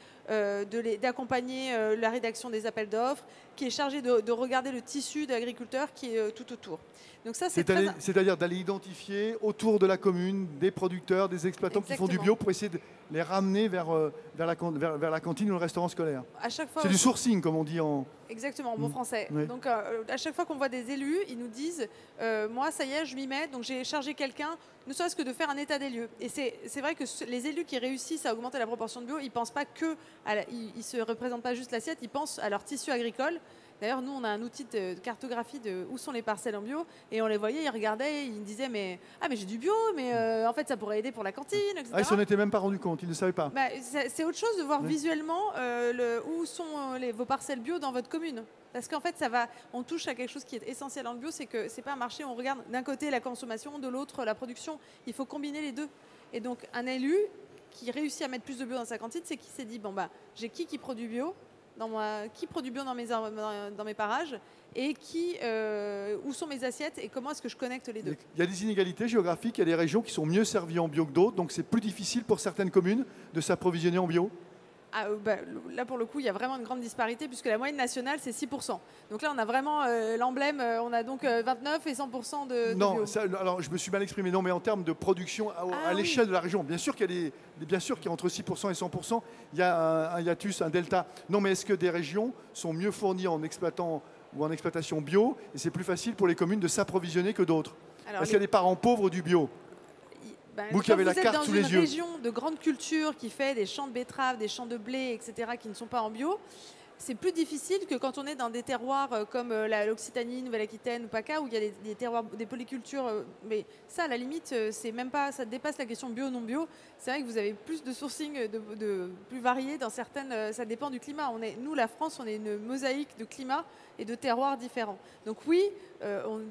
d'accompagner la rédaction des appels d'offres, qui est chargé de regarder le tissu d'agriculteurs qui est tout autour. Donc ça, c'est-à-dire d'aller identifier autour de la commune des producteurs, des exploitants qui font du bio pour essayer de les ramener vers la cantine ou le restaurant scolaire. C'est du sourcing, comme on dit en... Exactement, en bon français. Oui. Donc à chaque fois qu'on voit des élus, ils nous disent moi, ça y est, je m'y mets, donc j'ai chargé quelqu'un, ne serait-ce que de faire un état des lieux. Et c'est vrai que les élus qui réussissent à augmenter la proportion de bio, ils pensent pas que... ils ne se représentent pas juste l'assiette, ils pensent à leur tissu agricole. D'ailleurs, nous, on a un outil de cartographie de où sont les parcelles en bio, et on les voyait, ils regardaient, ils disaient mais j'ai du bio, mais en fait ça pourrait aider pour la cantine, etc. Ah, ils s'en étaient même pas rendu compte, ils ne savaient pas. C'est autre chose de voir visuellement où sont vos parcelles bio dans votre commune. Parce qu'en fait, on touche à quelque chose qui est essentiel dans le bio, c'est que c'est pas un marché où on regarde d'un côté la consommation, de l'autre la production. Il faut combiner les deux. Et donc un élu qui réussit à mettre plus de bio dans sa cantine, c'est qui s'est dit j'ai qui produit bio qui produit bio dans mes parages et où sont mes assiettes et comment est-ce que je connecte les deux. Il y a des inégalités géographiques, il y a des régions qui sont mieux servies en bio que d'autres, donc c'est plus difficile pour certaines communes de s'approvisionner en bio. Là, pour le coup, il y a vraiment une grande disparité puisque la moyenne nationale, c'est 6%. Donc là, on a vraiment l'emblème, on a donc 29 et 100% de non, bio. Alors je me suis mal exprimé, non, mais en termes de production à l'échelle de la région, bien sûr qu'il y a entre 6% et 100%, il y a un hiatus, un delta. Non, mais est-ce que des régions sont mieux fournies en exploitant ou en exploitation bio et c'est plus facile pour les communes de s'approvisionner que d'autres? Est-ce qu'il y a des parents pauvres du bio? Vous qui avez la carte sous les yeux. Quand vous êtes dans une région de grande culture qui fait des champs de betteraves, des champs de blé, etc., qui ne sont pas en bio, c'est plus difficile que quand on est dans des terroirs comme l'Occitanie, Nouvelle-Aquitaine ou PACA, où il y a des terroirs, des polycultures. Mais ça, à la limite, c'est même pas, ça dépasse la question bio, non bio. C'est vrai que vous avez plus de sourcing plus varié dans certaines. Ça dépend du climat. Nous, la France, on est une mosaïque de climats et de terroirs différents. Donc oui,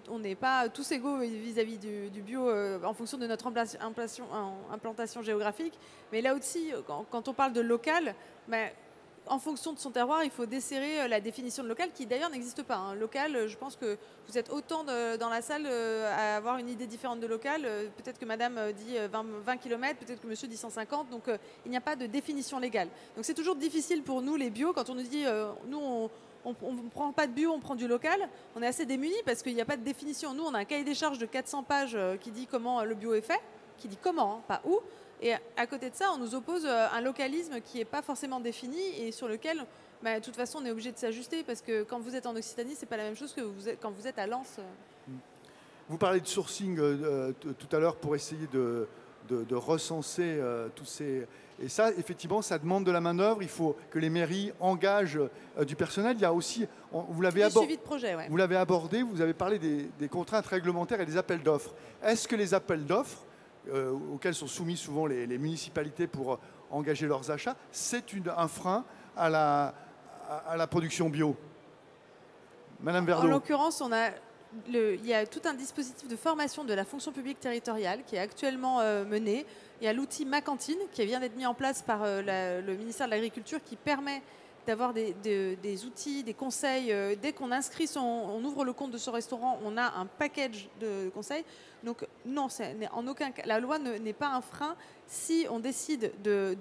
on n'est pas tous égaux vis-à-vis du bio en fonction de notre implantation géographique. Mais là aussi, quand on parle de local, en fonction de son terroir, il faut desserrer la définition de local, qui d'ailleurs n'existe pas. Local, je pense que vous êtes autant dans la salle à avoir une idée différente de local. Peut-être que madame dit 20 km, peut-être que monsieur dit 150. Donc il n'y a pas de définition légale. Donc c'est toujours difficile pour nous, les bio, quand on nous dit nous, on ne prend pas de bio, on prend du local. On est assez démunis parce qu'il n'y a pas de définition. Nous, on a un cahier des charges de 400 pages qui dit comment le bio est fait, qui dit comment, pas où. Et à côté de ça, on nous oppose un localisme qui n'est pas forcément défini et sur lequel, de toute façon, on est obligé de s'ajuster parce que quand vous êtes en Occitanie, ce n'est pas la même chose que quand vous êtes à Lens. Vous parlez de sourcing tout à l'heure pour essayer de recenser tous ces... Et ça, effectivement, ça demande de la main-d'œuvre. Il faut que les mairies engagent du personnel. Il y a aussi, vous l'avez suivi de projet, ouais. Vous l'avez abordé, vous avez parlé des contraintes réglementaires et des appels d'offres. Est-ce que les appels d'offres auxquels sont soumis souvent les municipalités pour engager leurs achats, c'est un frein à la production bio? Madame Verdeau. En l'occurrence, il y a tout un dispositif de formation de la fonction publique territoriale qui est actuellement mené. Il y a l'outil Ma Cantine qui vient d'être mis en place par le ministère de l'Agriculture qui permet d'avoir des outils, des conseils. Dès qu'on inscrit on ouvre le compte de son restaurant, on a un package de conseils. Donc non, en aucun cas, la loi n'est pas un frein si on décide de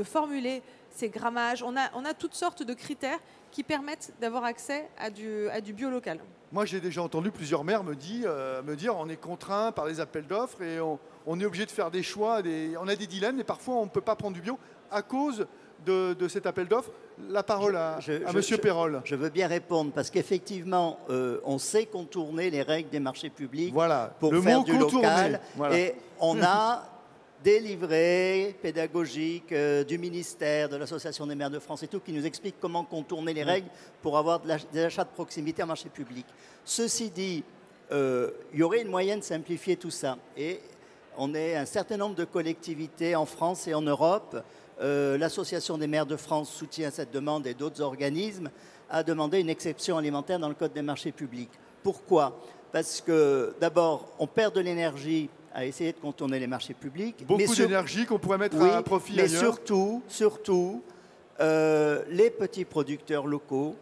formuler ces grammages. On a toutes sortes de critères qui permettent d'avoir accès à du bio local. Moi, j'ai déjà entendu plusieurs maires me dire on est contraint par les appels d'offres et on est obligé de faire des choix. On a des dilemmes et parfois on ne peut pas prendre du bio à cause de cet appel d'offres. La parole à M. Perrol. Je veux bien répondre parce qu'effectivement, on sait contourner les règles des marchés publics pour faire du local. Voilà. Et on a des livrets pédagogiques du ministère, de l'Association des maires de France et tout, qui nous expliquent comment contourner les règles pour avoir des achats de proximité en marché public. Ceci dit, il y aurait une moyen de simplifier tout ça. Et on est un certain nombre de collectivités en France et en Europe. L'Association des maires de France soutient cette demande et d'autres organismes a demandé une exception alimentaire dans le Code des marchés publics. Pourquoi? Parce que d'abord, on perd de l'énergie à essayer de contourner les marchés publics. Beaucoup d'énergie qu'on pourrait mettre à profit ailleurs. Mais surtout, les petits producteurs locaux,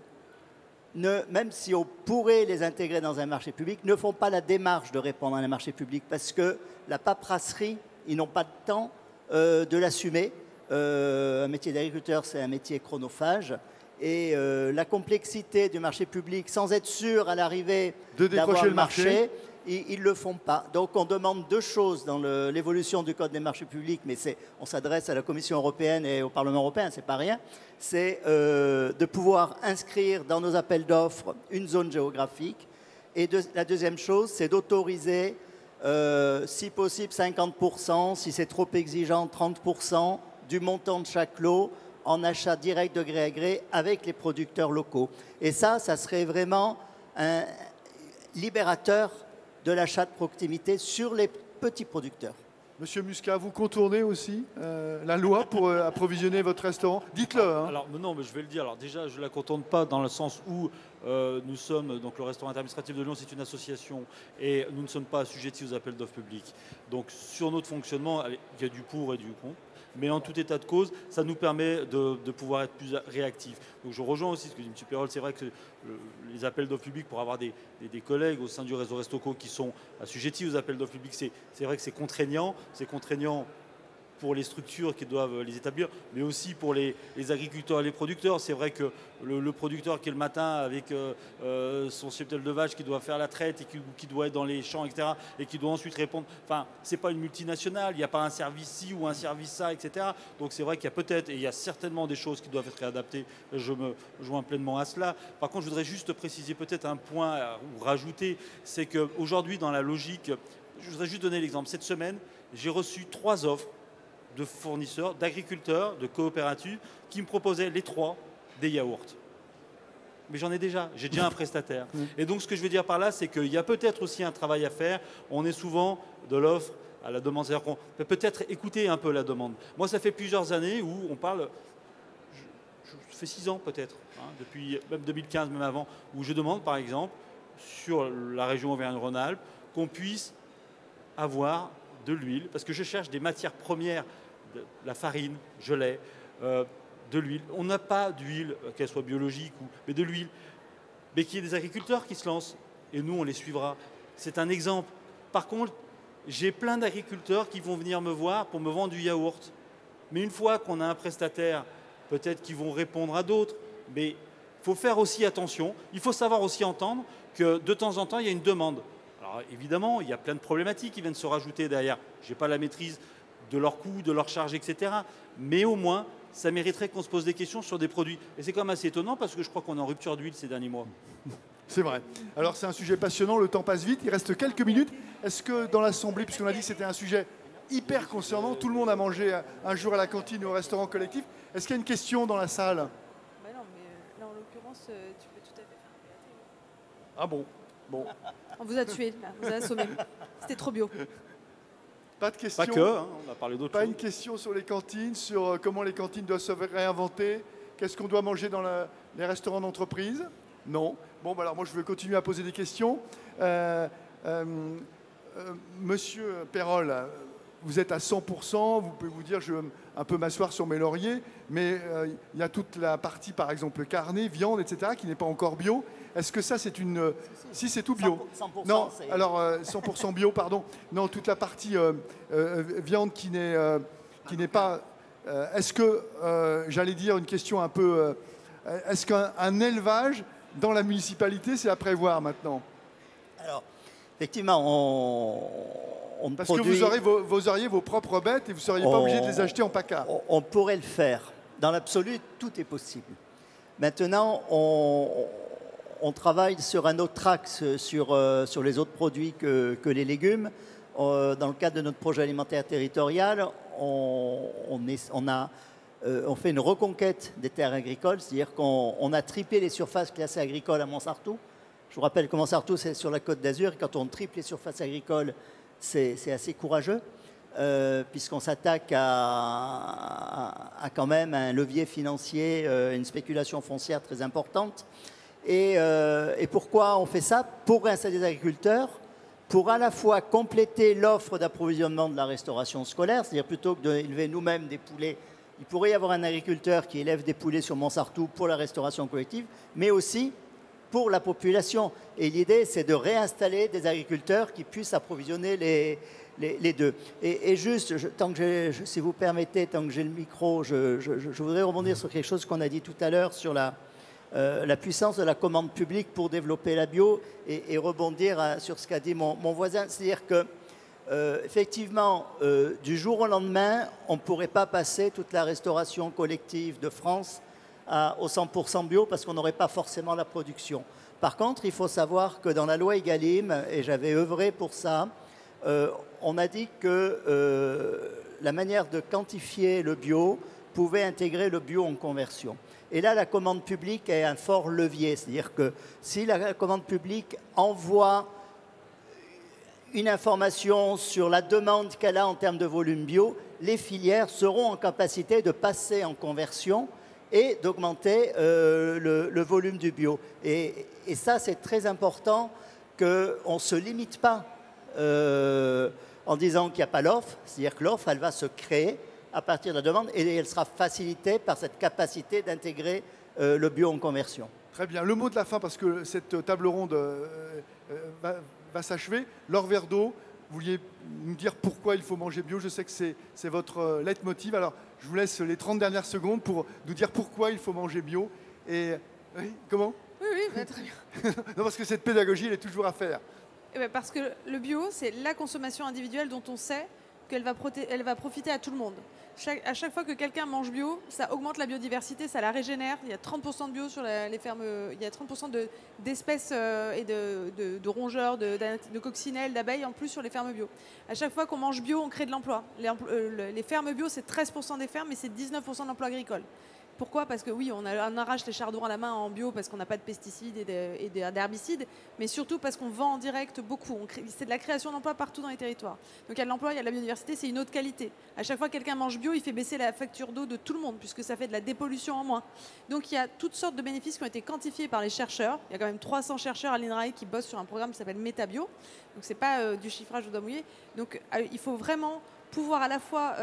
même si on pourrait les intégrer dans un marché public, ne font pas la démarche de répondre à un marché public parce que la paperasserie, ils n'ont pas de temps de l'assumer. Un métier d'agriculteur, c'est un métier chronophage. Et la complexité du marché public, sans être sûr à l'arrivée d'avoir le marché, ils ne le font pas. Donc on demande deux choses dans l'évolution du Code des marchés publics, mais on s'adresse à la Commission européenne et au Parlement européen, c'est pas rien. C'est de pouvoir inscrire dans nos appels d'offres une zone géographique. Et la deuxième chose, c'est d'autoriser, si possible, 50%, si c'est trop exigeant, 30% du montant de chaque lot en achat direct de gré à gré avec les producteurs locaux. Et ça serait vraiment un libérateur de l'achat de proximité sur les petits producteurs. Monsieur Muscat, vous contournez aussi la loi pour approvisionner votre restaurant? Dites-le. Hein. Alors non, mais je vais le dire. Alors déjà, je ne la contourne pas dans le sens où nous sommes, donc le restaurant interadministratif de Lyon, c'est une association et nous ne sommes pas assujettis aux appels d'offres publics. Donc sur notre fonctionnement, il y a du pour et du contre. Mais en tout état de cause, ça nous permet de pouvoir être plus réactifs. Donc je rejoins aussi ce que dit M. Perrol. C'est vrai que les appels d'offres publics, pour avoir des collègues au sein du réseau Restauco qui sont assujettis aux appels d'offres publics, c'est vrai que c'est contraignant. C'est contraignant pour les structures qui doivent les établir, mais aussi pour les agriculteurs et les producteurs. C'est vrai que le producteur qui est le matin avec son cheptel de vache qui doit faire la traite et qui doit être dans les champs, etc., et qui doit ensuite répondre. Enfin, c'est pas une multinationale, il n'y a pas un service ci ou un service ça, etc. Donc c'est vrai qu'il y a peut-être, et il y a certainement des choses qui doivent être réadaptées. Je me joins pleinement à cela. Par contre, je voudrais juste préciser peut-être un point ou rajouter, c'est qu'aujourd'hui, dans la logique, je voudrais juste donner l'exemple. Cette semaine, j'ai reçu 3 offres de fournisseurs, d'agriculteurs, de coopératives qui me proposaient les 3 des yaourts. Mais j'en ai déjà, j'ai déjà un prestataire. Et donc ce que je veux dire par là, c'est qu'il y a peut-être aussi un travail à faire. On est souvent de l'offre à la demande. C'est-à-dire qu'on peut peut-être écouter un peu la demande. Moi, ça fait plusieurs années où on parle, je fais 6 ans peut-être, hein, depuis même 2015, même avant, où je demande par exemple sur la région Auvergne-Rhône-Alpes qu'on puisse avoir de l'huile, parce que je cherche des matières premières, de la farine, je l'ai, de l'huile. On n'a pas d'huile, qu'elle soit biologique, mais de l'huile. Mais qu'il y ait des agriculteurs qui se lancent, et nous, on les suivra. C'est un exemple. Par contre, j'ai plein d'agriculteurs qui vont venir me voir pour me vendre du yaourt. Mais une fois qu'on a un prestataire, peut-être qu'ils vont répondre à d'autres, mais il faut faire aussi attention. Il faut savoir aussi entendre que de temps en temps, il y a une demande. Alors évidemment, il y a plein de problématiques qui viennent se rajouter derrière. Je n'ai pas la maîtrise de leurs coûts, de leurs charges, etc. Mais au moins, ça mériterait qu'on se pose des questions sur des produits. Et c'est quand même assez étonnant parce que je crois qu'on est en rupture d'huile ces derniers mois. C'est vrai. Alors c'est un sujet passionnant, le temps passe vite, il reste quelques minutes. Est-ce que dans l'Assemblée, puisqu'on a dit que c'était un sujet hyper concernant, tout le monde a mangé un jour à la cantine ou au restaurant collectif, est-ce qu'il y a une question dans la salle? Non, mais là, en l'occurrence, tu peux tout à fait faire un PAT. Ah bon? Bon. On vous a tué, là, on vous a assommé. C'était trop bio. Pas de question. Pas que, hein, on a parlé d'autres Pas choses. une question sur les cantines, sur comment les cantines doivent se réinventer. Qu'est-ce qu'on doit manger dans les restaurants d'entreprise? Non. Bon, bah alors moi je vais continuer à poser des questions. Monsieur Perrol, vous êtes à 100%, vous pouvez vous dire je vais un peu m'asseoir sur mes lauriers, mais il y a toute la partie par exemple carnet, viande, etc. qui n'est pas encore bio. Est-ce que ça c'est une... Si c'est tout bio. 100%, non, alors 100% bio, pardon. Non, toute la partie viande qui n'est pas... est-ce que, j'allais dire une question un peu... est-ce qu'un élevage dans la municipalité, c'est à prévoir maintenant? Alors, effectivement, on Parce produit, que vous auriez vos propres bêtes et vous ne seriez pas obligé de les acheter en PACA. on pourrait le faire. Dans l'absolu, tout est possible. Maintenant, on travaille sur un autre axe sur les autres produits que les légumes. Dans le cadre de notre projet alimentaire territorial, on fait une reconquête des terres agricoles, c'est-à-dire qu'on a triplé les surfaces classées agricoles à Montsartou. Je vous rappelle que Montsartou, c'est sur la Côte d'Azur. Quand on triple les surfaces agricoles, c'est assez courageux, puisqu'on s'attaque à quand même un levier financier, une spéculation foncière très importante. Et pourquoi on fait ça? Pour réinstaller des agriculteurs, pour à la fois compléter l'offre d'approvisionnement de la restauration scolaire, c'est-à-dire plutôt que d'élever nous-mêmes des poulets, il pourrait y avoir un agriculteur qui élève des poulets sur Montsartou pour la restauration collective, mais aussi pour la population. Et l'idée, c'est de réinstaller des agriculteurs qui puissent approvisionner les deux. Et juste, si vous permettez, tant que j'ai le micro, je voudrais rebondir sur quelque chose qu'on a dit tout à l'heure sur la puissance de la commande publique pour développer la bio et rebondir sur ce qu'a dit mon voisin. C'est-à-dire que effectivement, du jour au lendemain, on ne pourrait pas passer toute la restauration collective de France au 100% bio parce qu'on n'aurait pas forcément la production. Par contre, il faut savoir que dans la loi Egalim, et j'avais œuvré pour ça, on a dit que la manière de quantifier le bio pouvait intégrer le bio en conversion. Et là, la commande publique est un fort levier. C'est-à-dire que si la commande publique envoie une information sur la demande qu'elle a en termes de volume bio, les filières seront en capacité de passer en conversion et d'augmenter le volume du bio. Et ça, c'est très important qu'on ne se limite pas en disant qu'il n'y a pas l'offre. C'est-à-dire que l'offre, elle va se créer à partir de la demande et elle sera facilitée par cette capacité d'intégrer le bio en conversion. Très bien. Le mot de la fin, parce que cette table ronde va s'achever. Laure Verdeau, vous vouliez nous dire pourquoi il faut manger bio. Je sais que c'est votre leitmotiv. Alors, je vous laisse les 30 dernières secondes pour nous dire pourquoi il faut manger bio. Et oui, comment? Oui, bah, très bien. Non, parce que cette pédagogie, elle est toujours à faire. Eh ben, parce que le bio, c'est la consommation individuelle dont on sait qu'elle va, elle va profiter à tout le monde. À chaque fois que quelqu'un mange bio, ça augmente la biodiversité, ça la régénère. Il y a 30% de bio sur les fermes, il y a 30% d'espèces et de rongeurs, de coccinelles, d'abeilles en plus sur les fermes bio. À chaque fois qu'on mange bio, on crée de l'emploi. Les fermes bio, c'est 13% des fermes, mais c'est 19% de l'emploi agricole. Pourquoi? Parce que oui, on arrache les chardons à la main en bio parce qu'on n'a pas de pesticides et d'herbicides, mais surtout parce qu'on vend en direct beaucoup. C'est de la création d'emplois partout dans les territoires. Donc il y a de l'emploi, il y a de la biodiversité, c'est une autre qualité. À chaque fois que quelqu'un mange bio, il fait baisser la facture d'eau de tout le monde puisque ça fait de la dépollution en moins. Donc il y a toutes sortes de bénéfices qui ont été quantifiés par les chercheurs. Il y a quand même 300 chercheurs à l'INRAE qui bossent sur un programme qui s'appelle Métabio. Donc c'est pas du chiffrage au doigt mouillé. Donc il faut vraiment pouvoir à la fois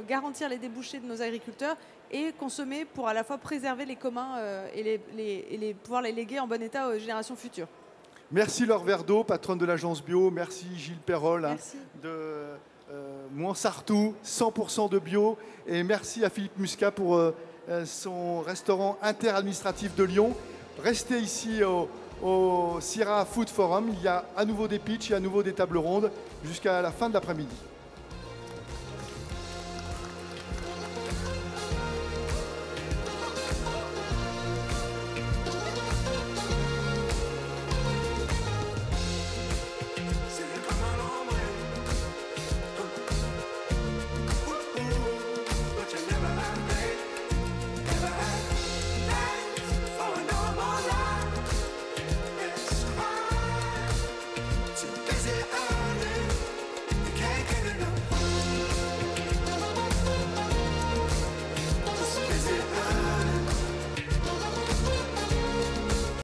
garantir les débouchés de nos agriculteurs et consommer pour à la fois préserver les communs et pouvoir les léguer en bon état aux générations futures. Merci Laure Verdeau, patronne de l'agence bio. Merci Gilles Perrol de Montsartou, 100% de bio. Et merci à Philippe Muscat pour son restaurant interadministratif de Lyon. Restez ici au Sira Food Forum. Il y a à nouveau des pitchs et à nouveau des tables rondes jusqu'à la fin de l'après-midi.